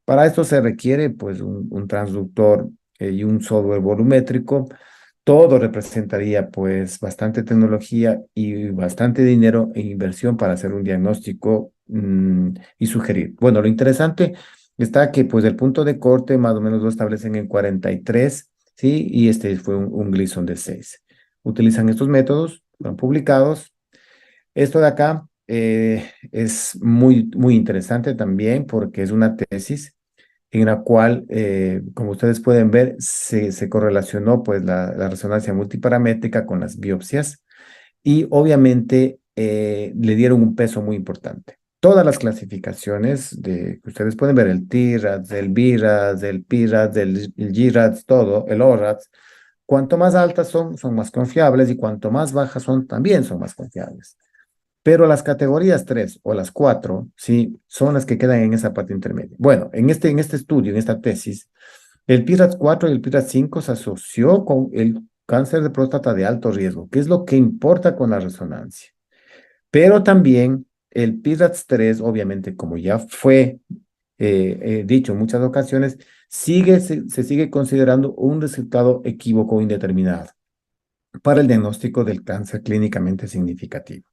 Para esto se requiere, pues, un transductor y un software volumétrico. Todo representaría, pues, bastante tecnología y bastante dinero en inversión para hacer un diagnóstico y sugerir. Bueno, lo interesante está que, pues, el punto de corte más o menos lo establecen en 43, ¿sí? Y este fue un Gleason de 6. Utilizan estos métodos, fueron publicados. Esto de acá es muy, muy interesante también porque es una tesis en la cual, como ustedes pueden ver, se correlacionó pues la resonancia multiparamétrica con las biopsias y obviamente le dieron un peso muy importante. Todas las clasificaciones que ustedes pueden ver, el TIRADS, el BIRADS, el PIRADS, el GIRADS, todo, el ORADS, cuanto más altas son más confiables, y cuanto más bajas también son más confiables. Pero las categorías 3 o las 4, sí, son las que quedan en esa parte intermedia. Bueno, en este estudio, en esta tesis, el PIRADS 4 y el PIRADS 5 se asoció con el cáncer de próstata de alto riesgo, que es lo que importa con la resonancia. Pero también el PIRADS 3, obviamente, como ya fue dicho en muchas ocasiones, se sigue considerando un resultado equívoco o indeterminado para el diagnóstico del cáncer clínicamente significativo.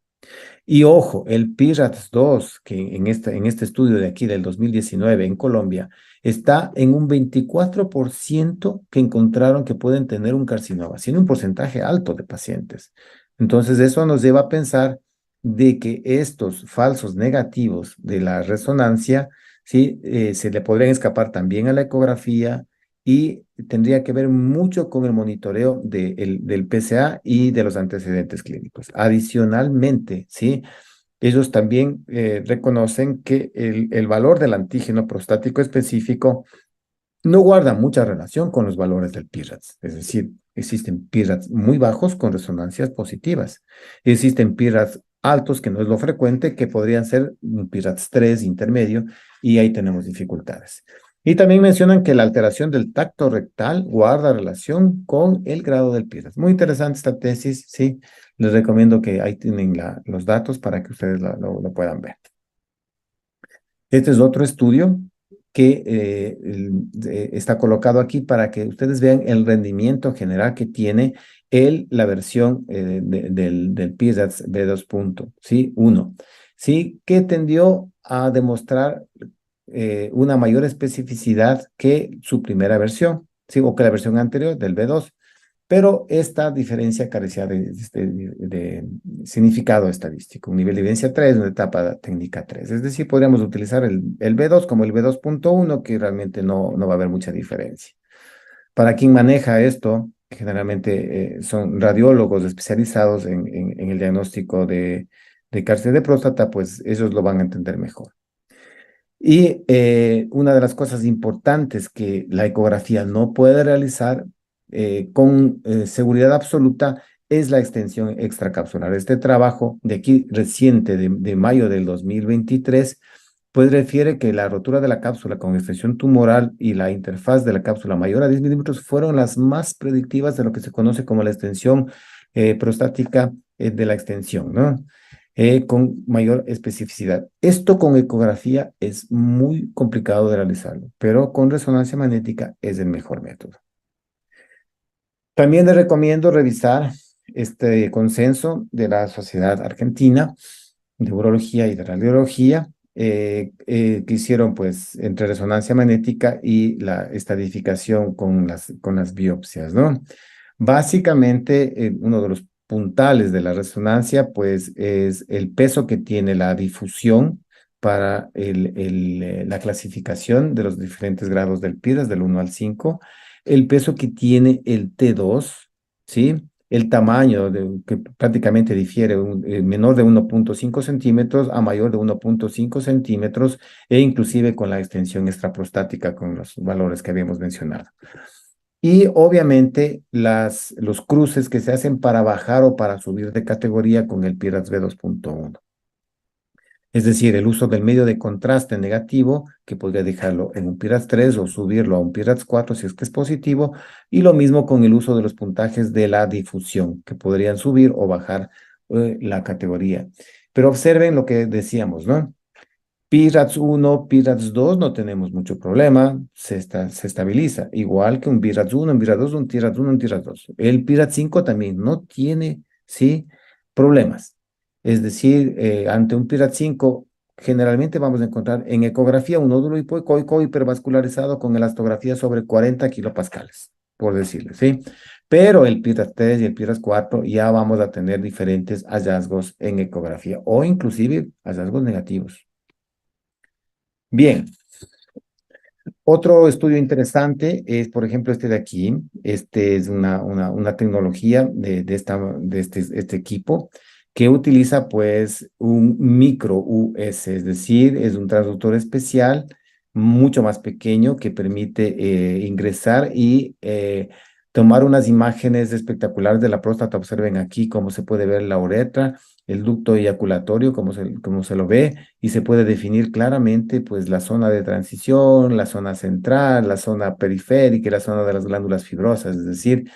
Y ojo, el PIRADS-2, que en este estudio de aquí del 2019 en Colombia, está en un 24% que encontraron que pueden tener un carcinoma, siendo un porcentaje alto de pacientes. Entonces, eso nos lleva a pensar de que estos falsos negativos de la resonancia, ¿sí? Se le podrían escapar también a la ecografía, y tendría que ver mucho con el monitoreo del PSA y de los antecedentes clínicos. Adicionalmente, ¿sí? Ellos también reconocen que el valor del antígeno prostático específico no guarda mucha relación con los valores del PIRADS. Es decir, existen PIRADS muy bajos con resonancias positivas. Existen PIRADS altos, que no es lo frecuente, que podrían ser un PIRADS 3 intermedio, y ahí tenemos dificultades. Y también mencionan que la alteración del tacto rectal guarda relación con el grado del PIRADS. Muy interesante esta tesis, sí. Les recomiendo que ahí tienen los datos para que ustedes lo puedan ver. Este es otro estudio que está colocado aquí para que ustedes vean el rendimiento general que tiene la versión del PIRADS B2 punto, ¿sí? 1, ¿sí? Que tendió a demostrar una mayor especificidad que su primera versión, ¿sí? O que la versión anterior del B2. Pero esta diferencia carecía de significado estadístico, un nivel de evidencia 3, una etapa técnica 3. Es decir, podríamos utilizar el B2 como el B2.1, que realmente no va a haber mucha diferencia. Para quien maneja esto, generalmente son radiólogos especializados en el diagnóstico de cáncer de próstata, pues ellos lo van a entender mejor. Y una de las cosas importantes que la ecografía no puede realizar con seguridad absoluta es la extensión extracapsular. Este trabajo de aquí reciente, de mayo del 2023, pues refiere que la rotura de la cápsula con extensión tumoral y la interfaz de la cápsula mayor a 10 milímetros fueron las más predictivas de lo que se conoce como la extensión prostática de la extensión, ¿no? Con mayor especificidad. Esto con ecografía es muy complicado de realizarlo, pero con resonancia magnética es el mejor método. También les recomiendo revisar este consenso de la Sociedad Argentina de Urología y de Radiología, que hicieron pues entre resonancia magnética y la estadificación con las biopsias, ¿no? Básicamente, uno de los puntales de la resonancia pues es el peso que tiene la difusión para la clasificación de los diferentes grados del PIRAS del 1 al 5, el peso que tiene el T2, ¿sí? El tamaño que prácticamente difiere menor de 1,5 centímetros a mayor de 1,5 centímetros e inclusive con la extensión extraprostática con los valores que habíamos mencionado. Y obviamente los cruces que se hacen para bajar o para subir de categoría con el PIRADS V2.1. Es decir, el uso del medio de contraste negativo, que podría dejarlo en un PIRADS 3 o subirlo a un PIRADS 4 si es que es positivo, y lo mismo con el uso de los puntajes de la difusión, que podrían subir o bajar la categoría. Pero observen lo que decíamos, ¿no? PIRADS 1, PIRADS 2 no tenemos mucho problema, se estabiliza, igual que un PIRADS 1, un PIRADS 2, un TIRADS 1, un TIRADS 2. El PIRADS 5 también no tiene, ¿sí? Problemas. Es decir, ante un PIRADS 5, generalmente vamos a encontrar en ecografía un nódulo hipoecoico hipervascularizado con elastografía sobre 40 kilopascales, por decirlo, ¿sí? Pero el PIRADS 3 y el PIRADS 4 ya vamos a tener diferentes hallazgos en ecografía o inclusive hallazgos negativos. Bien, otro estudio interesante es, por ejemplo, este de aquí. Este es una tecnología de este equipo que utiliza pues un micro US, es decir, es un transductor especial mucho más pequeño que permite ingresar y tomar unas imágenes espectaculares de la próstata. Observen aquí cómo se puede ver la uretra, el ducto eyaculatorio, cómo se lo ve, y se puede definir claramente pues la zona de transición, la zona central, la zona periférica y la zona de las glándulas fibrosas. Es decir,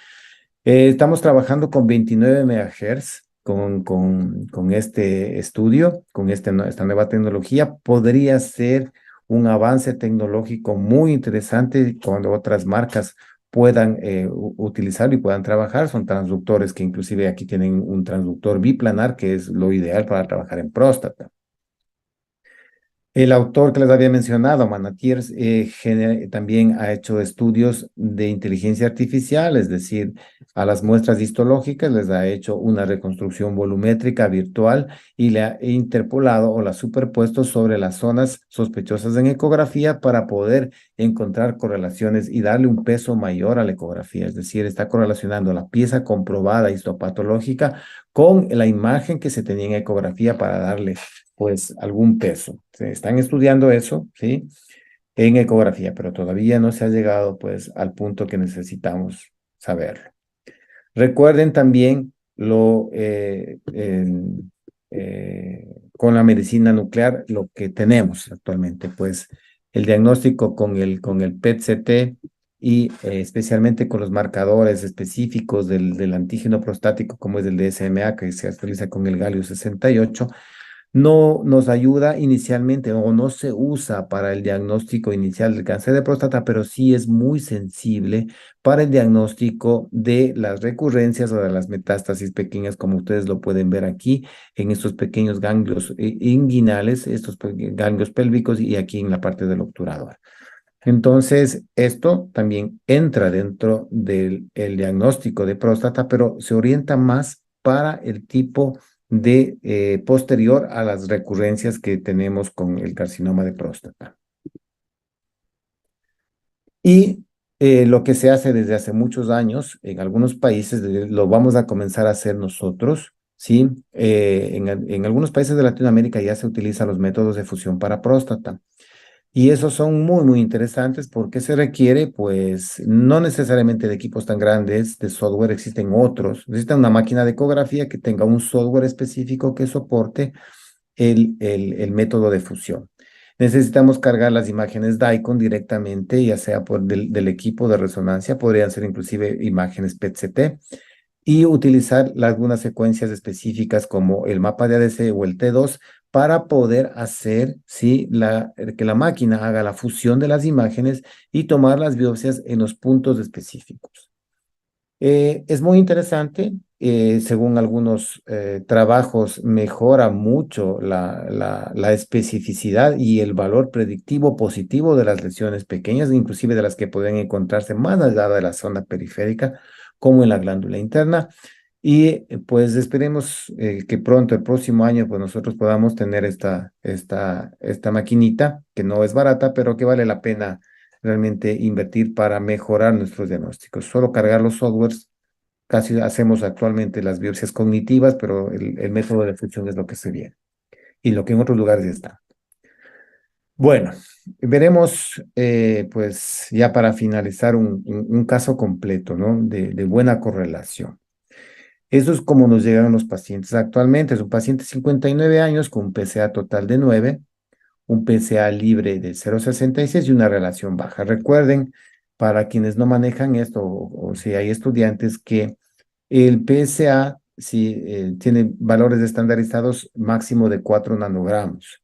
estamos trabajando con 29 MHz con este estudio, con esta nueva tecnología. Podría ser un avance tecnológico muy interesante cuando otras marcas puedan utilizarlo y puedan trabajar. Son transductores que inclusive aquí tienen un transductor biplanar, que es lo ideal para trabajar en próstata. El autor que les había mencionado, Manatiers, también ha hecho estudios de inteligencia artificial, es decir, a las muestras histológicas les ha hecho una reconstrucción volumétrica virtual y le ha interpolado o la ha superpuesto sobre las zonas sospechosas en ecografía para poder encontrar correlaciones y darle un peso mayor a la ecografía, es decir, está correlacionando la pieza comprobada histopatológica con la imagen que se tenía en ecografía para darle pues algún peso. Se están estudiando eso, ¿sí? En ecografía, pero todavía no se ha llegado pues al punto que necesitamos saberlo. Recuerden también con la medicina nuclear lo que tenemos actualmente, pues el diagnóstico con el PET-CT y especialmente con los marcadores específicos del antígeno prostático como es el DSMA que se actualiza con el galio 68, no nos ayuda inicialmente o no se usa para el diagnóstico inicial del cáncer de próstata, pero sí es muy sensible para el diagnóstico de las recurrencias o de las metástasis pequeñas, como ustedes lo pueden ver aquí en estos pequeños ganglios inguinales, estos ganglios pélvicos y aquí en la parte del obturador. Entonces, esto también entra dentro del diagnóstico de próstata, pero se orienta más para el tipo de posterior a las recurrencias que tenemos con el carcinoma de próstata. Y lo que se hace desde hace muchos años en algunos países, lo vamos a comenzar a hacer nosotros, ¿sí? En algunos países de Latinoamérica ya se utilizan los métodos de fusión para próstata. Y esos son muy, muy interesantes porque se requiere, pues, no necesariamente de equipos tan grandes de software, existen otros. Necesita una máquina de ecografía que tenga un software específico que soporte el método de fusión. Necesitamos cargar las imágenes DICOM directamente, ya sea del equipo de resonancia, podrían ser inclusive imágenes PET-CT, y utilizar algunas secuencias específicas como el mapa de ADC o el T2 para poder hacer, ¿sí? Que la máquina haga la fusión de las imágenes y tomar las biopsias en los puntos específicos. Es muy interesante, según algunos trabajos, mejora mucho la especificidad y el valor predictivo positivo de las lesiones pequeñas, inclusive de las que pueden encontrarse más allá de la zona periférica, como en la glándula interna. Y pues esperemos que pronto, el próximo año, pues nosotros podamos tener esta maquinita, que no es barata, pero que vale la pena realmente invertir para mejorar nuestros diagnósticos. Solo cargar los softwares, casi hacemos actualmente las biopsias cognitivas, pero el método de fusión es lo que se viene y lo que en otros lugares está. Bueno, veremos, pues ya para finalizar, un caso completo, ¿no? De buena correlación. Eso es como nos llegan los pacientes actualmente. Es un paciente de 59 años con un PSA total de 9, un PSA libre de 0,66 y una relación baja. Recuerden, para quienes no manejan esto, o si hay estudiantes, que el PSA sí, tiene valores estandarizados máximo de 4 nanogramos.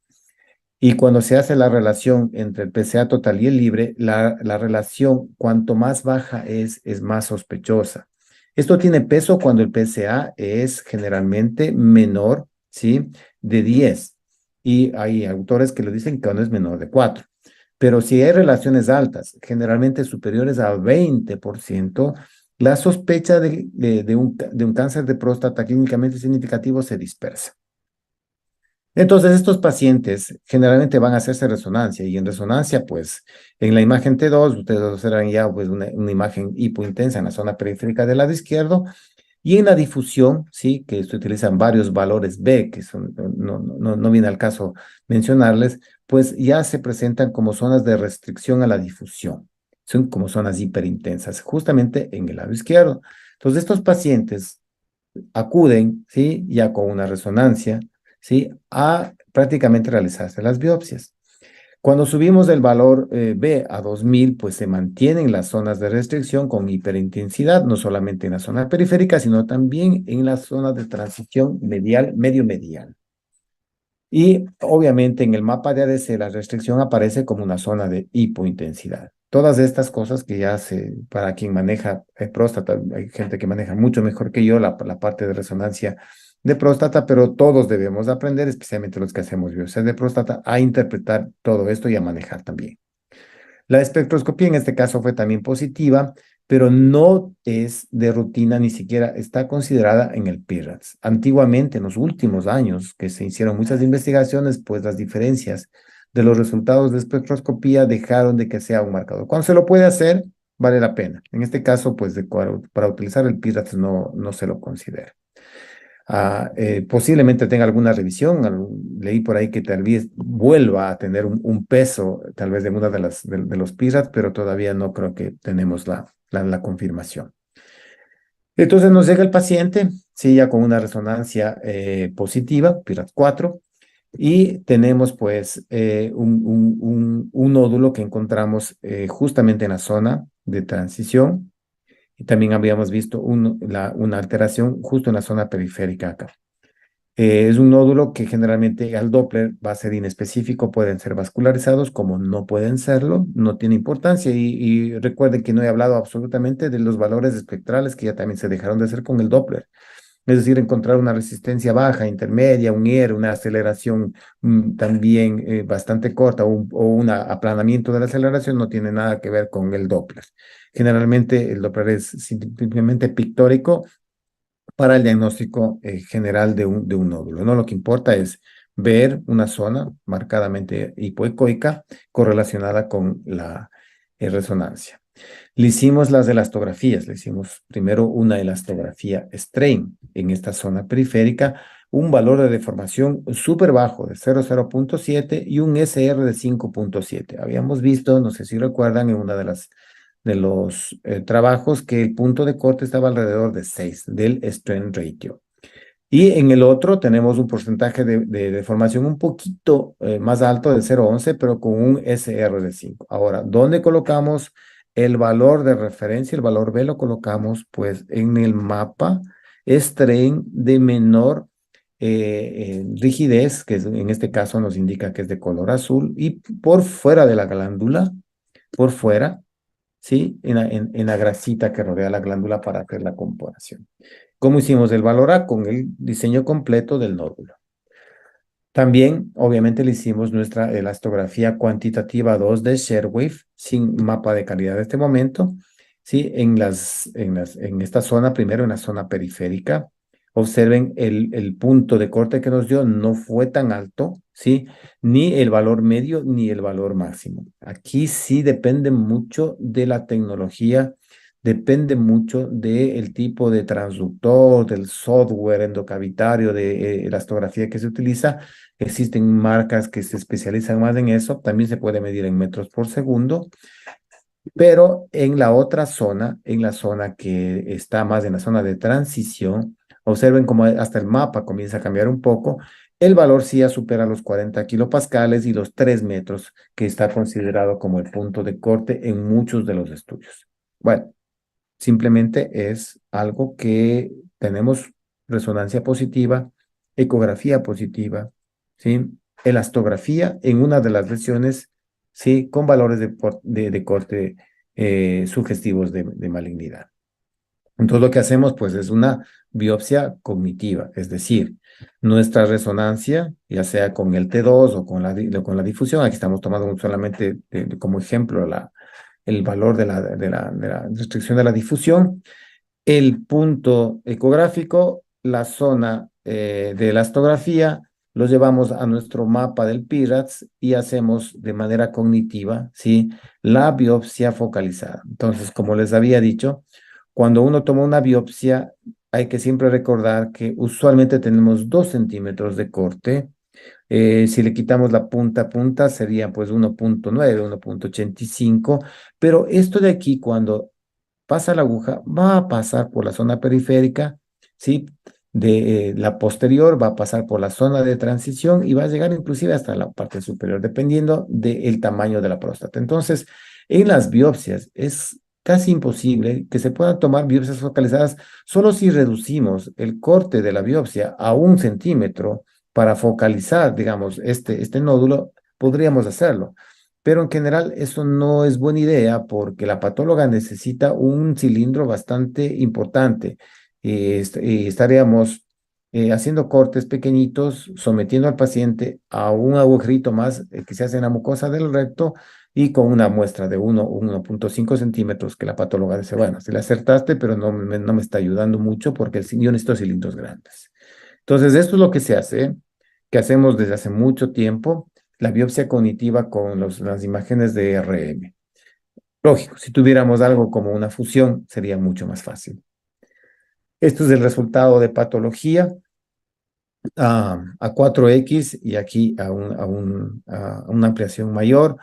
Y cuando se hace la relación entre el PSA total y el libre, la relación cuanto más baja es más sospechosa. Esto tiene peso cuando el PSA es generalmente menor, ¿sí? De 10. Y hay autores que lo dicen que cuando es menor de 4. Pero si hay relaciones altas, generalmente superiores a 20%, la sospecha de un cáncer de próstata clínicamente significativo se dispersa. Entonces, estos pacientes generalmente van a hacerse resonancia y en resonancia, pues, en la imagen T2, ustedes observan ya pues, una imagen hipointensa en la zona periférica del lado izquierdo y en la difusión, sí, que se utilizan varios valores B, que son, no viene al caso mencionarles, pues ya se presentan como zonas de restricción a la difusión. Son como zonas hiperintensas, justamente en el lado izquierdo. Entonces, estos pacientes acuden, ¿sí? Ya con una resonancia, ¿sí? A prácticamente realizarse las biopsias. Cuando subimos el valor B a 2000, pues se mantienen las zonas de restricción con hiperintensidad, no solamente en la zona periférica, sino también en las zonas de transición medial, medio-medial. Y obviamente en el mapa de ADC la restricción aparece como una zona de hipointensidad. Todas estas cosas que ya para quien maneja próstata, hay gente que maneja mucho mejor que yo la parte de resonancia de próstata, pero todos debemos aprender, especialmente los que hacemos biopsias de próstata, a interpretar todo esto y a manejar también. La espectroscopía en este caso fue también positiva, pero no es de rutina, ni siquiera está considerada en el PIRADS. Antiguamente, en los últimos años que se hicieron muchas investigaciones, pues las diferencias de los resultados de espectroscopía dejaron de que sea un marcador. Cuando se lo puede hacer, vale la pena. En este caso, pues para utilizar el PIRADS no se lo considera. Posiblemente tenga alguna revisión. Leí por ahí que tal vez vuelva a tener un peso, tal vez de una de los PIRAT, pero todavía no creo que tenemos la confirmación. Entonces nos llega el paciente, sí, ya con una resonancia positiva, PIRAT 4, y tenemos pues un nódulo que encontramos justamente en la zona de transición. Y también habíamos visto una alteración justo en la zona periférica acá. Es un nódulo que generalmente al Doppler va a ser inespecífico, pueden ser vascularizados como no pueden serlo, no tiene importancia. Y recuerden que no he hablado absolutamente de los valores espectrales que ya también se dejaron de hacer con el Doppler. Es decir, encontrar una resistencia baja, intermedia, un IR, una aceleración también bastante corta o un aplanamiento de la aceleración no tiene nada que ver con el Doppler. Generalmente el Doppler es simplemente pictórico para el diagnóstico general de un nódulo, ¿no? Lo que importa es ver una zona marcadamente hipoecoica correlacionada con la resonancia. Le hicimos las elastografías, le hicimos primero una elastografía strain en esta zona periférica, un valor de deformación súper bajo de 0,0.7 y un SR de 5,7. Habíamos visto, no sé si recuerdan, en una de los trabajos que el punto de corte estaba alrededor de 6 del strength ratio. Y en el otro tenemos un porcentaje de deformación un poquito más alto de 0,11, pero con un SR de 5. Ahora, ¿dónde colocamos el valor de referencia? El valor B lo colocamos pues en el mapa strain de menor rigidez, que en este caso nos indica que es de color azul, y por fuera de la glándula, por fuera, ¿sí? En la grasita que rodea la glándula para hacer la comparación. ¿Cómo hicimos el valor A? Con el diseño completo del nódulo. También, obviamente, le hicimos nuestra elastografía cuantitativa 2 de Sherwave, sin mapa de calidad de este momento, ¿sí? En esta zona, primero en la zona periférica. Observen el punto de corte que nos dio, no fue tan alto, ¿sí? Ni el valor medio ni el valor máximo. Aquí sí depende mucho de la tecnología, depende mucho del tipo de transductor, del software endocavitario, de elastografía que se utiliza. Existen marcas que se especializan más en eso. También se puede medir en metros por segundo. Pero en la otra zona, en la zona que está más en la zona de transición, observen cómo hasta el mapa comienza a cambiar un poco. El valor sí ya supera los 40 kilopascales y los 3 metros, que está considerado como el punto de corte en muchos de los estudios. Bueno, simplemente es algo que tenemos resonancia positiva, ecografía positiva, ¿sí? Elastografía en una de las lesiones, ¿sí? Con valores de corte sugestivos de malignidad. Entonces lo que hacemos pues es una biopsia cognitiva, es decir, nuestra resonancia, ya sea con el T2 o con la difusión, aquí estamos tomando solamente como ejemplo el valor de la restricción de la difusión, el punto ecográfico, la zona de elastografía, lo llevamos a nuestro mapa del PIRADS y hacemos de manera cognitiva, ¿sí? La biopsia focalizada. Entonces, como les había dicho, cuando uno toma una biopsia, hay que siempre recordar que usualmente tenemos 2 centímetros de corte. Si le quitamos la punta a punta, sería pues 1,9, 1,85. Pero esto de aquí, cuando pasa la aguja, va a pasar por la zona periférica, ¿sí? De la posterior, va a pasar por la zona de transición y va a llegar inclusive hasta la parte superior, dependiendo del tamaño de la próstata. Entonces, en las biopsias es casi imposible que se puedan tomar biopsias focalizadas solo si reducimos el corte de la biopsia a 1 centímetro para focalizar, digamos, este nódulo, podríamos hacerlo. Pero en general eso no es buena idea porque la patóloga necesita un cilindro bastante importante. Estaríamos haciendo cortes pequeñitos, sometiendo al paciente a un agujerito más que se hace en la mucosa del recto y con una muestra de 1,5 centímetros que la patóloga dice, bueno, si le acertaste, pero no me está ayudando mucho porque yo necesito cilindros grandes. Entonces, esto es lo que se hace, que hacemos desde hace mucho tiempo, la biopsia cognitiva con las imágenes de RM. Lógico, si tuviéramos algo como una fusión, sería mucho más fácil. Esto es el resultado de patología a 4X y aquí a una ampliación mayor.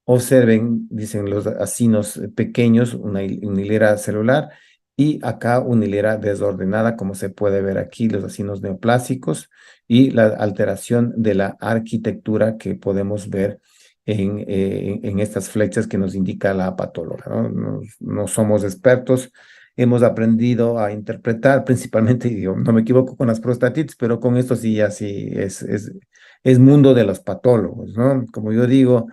Observen, dicen los acinos pequeños, una hilera celular, y acá una hilera desordenada, como se puede ver aquí, los acinos neoplásicos y la alteración de la arquitectura que podemos ver en estas flechas que nos indica la patóloga, ¿no? No somos expertos, hemos aprendido a interpretar, principalmente, yo no me equivoco con las prostatitis, pero con esto sí, ya sí, es mundo de los patólogos, ¿no? Como yo digo,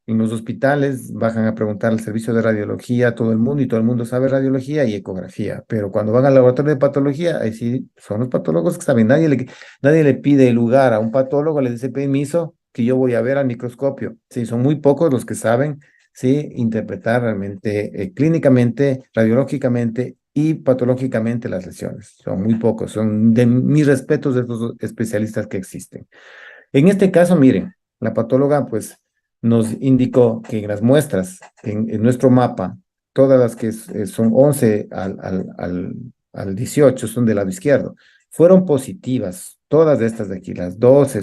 en los hospitales bajan a preguntar al servicio de radiología a todo el mundo y todo el mundo sabe radiología y ecografía, pero cuando van al laboratorio de patología, ahí sí son los patólogos que saben, nadie le pide el lugar a un patólogo, le dice permiso que yo voy a ver al microscopio. Sí, son muy pocos los que saben, sí, interpretar realmente clínicamente, radiológicamente y patológicamente las lesiones. Son muy pocos, son de mis respetos de estos especialistas que existen. En este caso, miren, la patóloga pues nos indicó que en las muestras, en nuestro mapa, todas las que son 11 al 18 son del lado izquierdo. fueron positivas, todas estas de aquí, las 12,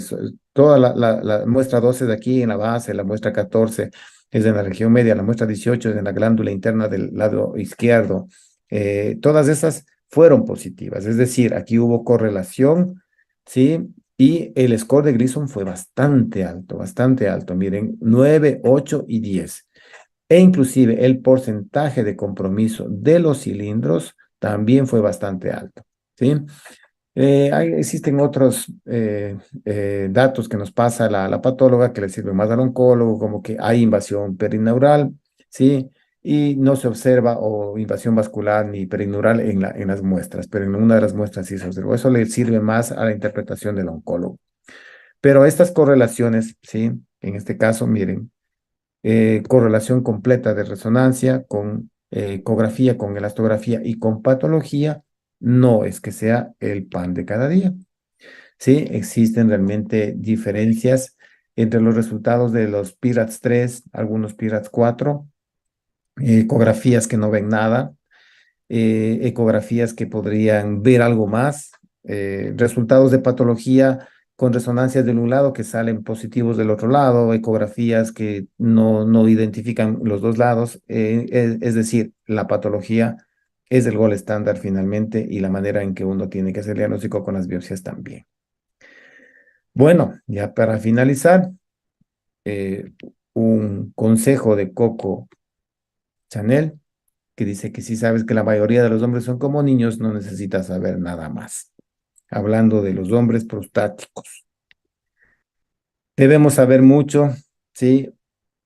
toda la muestra 12 de aquí en la base, la muestra 14 es en la región media, la muestra 18 es en la glándula interna del lado izquierdo. Todas esas fueron positivas, es decir, aquí hubo correlación, ¿sí? Y el score de Gleason fue bastante alto, miren, 9, 8 y 10. E inclusive el porcentaje de compromiso de los cilindros también fue bastante alto, ¿sí? Existen otros datos que nos pasa la patóloga que le sirve más al oncólogo, como que hay invasión perineural, ¿sí? Y no se observa o invasión vascular ni perineural en las muestras, pero en una de las muestras sí se observó. Eso le sirve más a la interpretación del oncólogo. Pero estas correlaciones, ¿sí? En este caso, miren, correlación completa de resonancia con ecografía, con elastografía y con patología, no es que sea el pan de cada día. Sí, existen realmente diferencias entre los resultados de los PIRATS 3, algunos PIRATS 4, ecografías que no ven nada, ecografías que podrían ver algo más, resultados de patología con resonancias del un lado que salen positivos del otro lado, ecografías que no identifican los dos lados, es decir, la patología es el gol estándar finalmente y la manera en que uno tiene que hacer el diagnóstico con las biopsias también. Bueno, ya para finalizar, eh, un consejo de Coco Chanel que dice que si sabes que la mayoría de los hombres son como niños, no necesitas saber nada más. Hablando de los hombres prostáticos. Debemos saber mucho, ¿sí?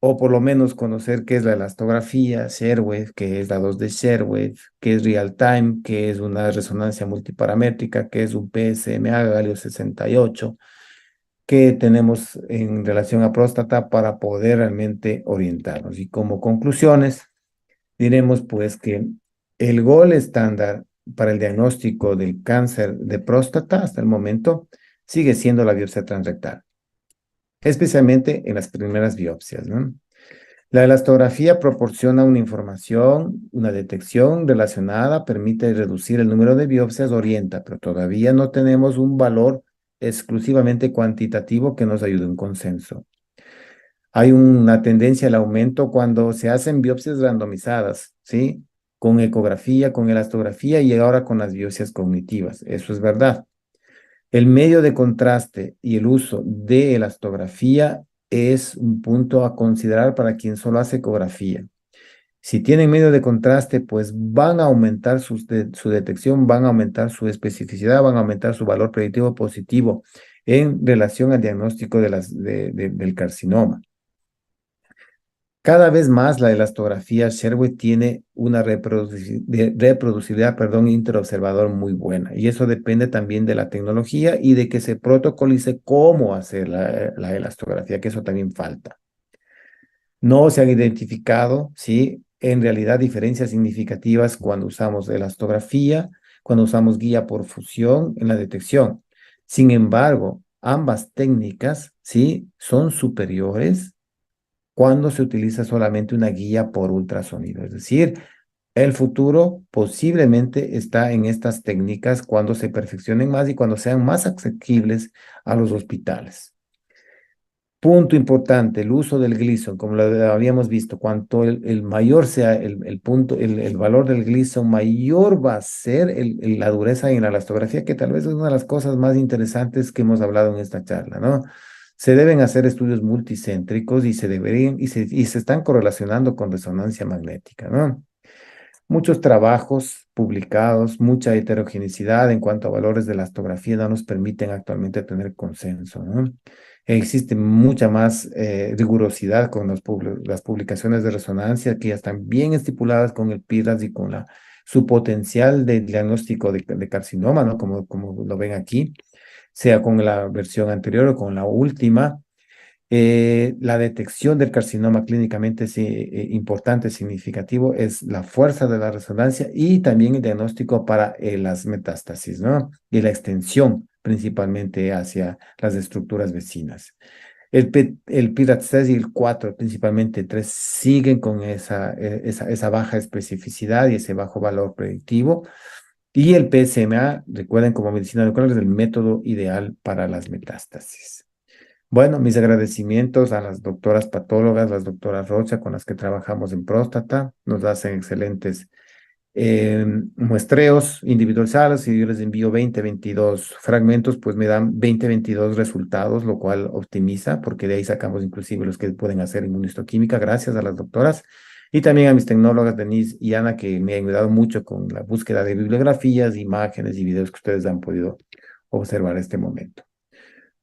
O por lo menos conocer qué es la elastografía, Sherway, qué es la 2D Sherway, qué es real time, qué es una resonancia multiparamétrica, qué es un PSMA Galio 68, qué tenemos en relación a próstata para poder realmente orientarnos. Y como conclusiones, diremos pues que el gol estándar para el diagnóstico del cáncer de próstata hasta el momento sigue siendo la biopsia transrectal, especialmente en las primeras biopsias, ¿no? La elastografía proporciona una información, una detección relacionada, permite reducir el número de biopsias, orienta, pero todavía no tenemos un valor exclusivamente cuantitativo que nos ayude a un consenso. Hay una tendencia al aumento cuando se hacen biopsias randomizadas, ¿sí? Con ecografía, con elastografía y ahora con las biopsias cognitivas. Eso es verdad. El medio de contraste y el uso de elastografía es un punto a considerar para quien solo hace ecografía. Si tienen medio de contraste, pues van a aumentar su detección, van a aumentar su especificidad, van a aumentar su valor predictivo positivo en relación al diagnóstico del carcinoma. Cada vez más la elastografía Sherwood tiene una reproducibilidad, perdón, interobservador muy buena. Y eso depende también de la tecnología y de que se protocolice cómo hacer la elastografía, que eso también falta. No se han identificado, ¿sí? En realidad diferencias significativas cuando usamos elastografía, cuando usamos guía por fusión en la detección. Sin embargo, ambas técnicas, ¿sí? Son superiores cuando se utiliza solamente una guía por ultrasonido. Es decir, el futuro posiblemente está en estas técnicas cuando se perfeccionen más y cuando sean más asequibles a los hospitales. Punto importante, el uso del Gleason, como lo habíamos visto, cuanto el mayor sea el punto, el valor del Gleason, mayor va a ser la dureza en la elastografía, que tal vez es una de las cosas más interesantes que hemos hablado en esta charla, ¿no? Se deben hacer estudios multicéntricos y se deberían, y se están correlacionando con resonancia magnética, ¿no? Muchos trabajos publicados, mucha heterogeneidad en cuanto a valores de la astografía no nos permiten actualmente tener consenso, ¿no? Existe mucha más rigurosidad con las publicaciones de resonancia que ya están bien estipuladas con el PIRAS y con su potencial de diagnóstico de carcinoma, ¿no? Como lo ven aquí, sea con la versión anterior o con la última. La detección del carcinoma clínicamente importante, significativo, es la fuerza de la resonancia y también el diagnóstico para las metástasis, ¿no? Y la extensión principalmente hacia las estructuras vecinas. El PIRAT-3 y el 4, principalmente 3, siguen con esa baja especificidad y ese bajo valor predictivo. Y el PSMA, recuerden, como medicina nuclear, es el método ideal para las metástasis. Bueno, mis agradecimientos a las doctoras patólogas, las doctoras Rocha, con las que trabajamos en próstata. Nos hacen excelentes muestreos individualizados. Si yo les envío 20, 22 fragmentos, pues me dan 20, 22 resultados, lo cual optimiza, porque de ahí sacamos inclusive los que pueden hacer inmunistoquímica, gracias a las doctoras. Y también a mis tecnólogas Denise y Ana, que me han ayudado mucho con la búsqueda de bibliografías, imágenes y videos que ustedes han podido observar en este momento.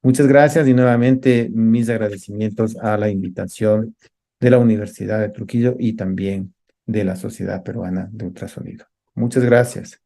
Muchas gracias y nuevamente mis agradecimientos a la invitación de la Universidad de Trujillo y también de la Sociedad Peruana de Ultrasonido. Muchas gracias.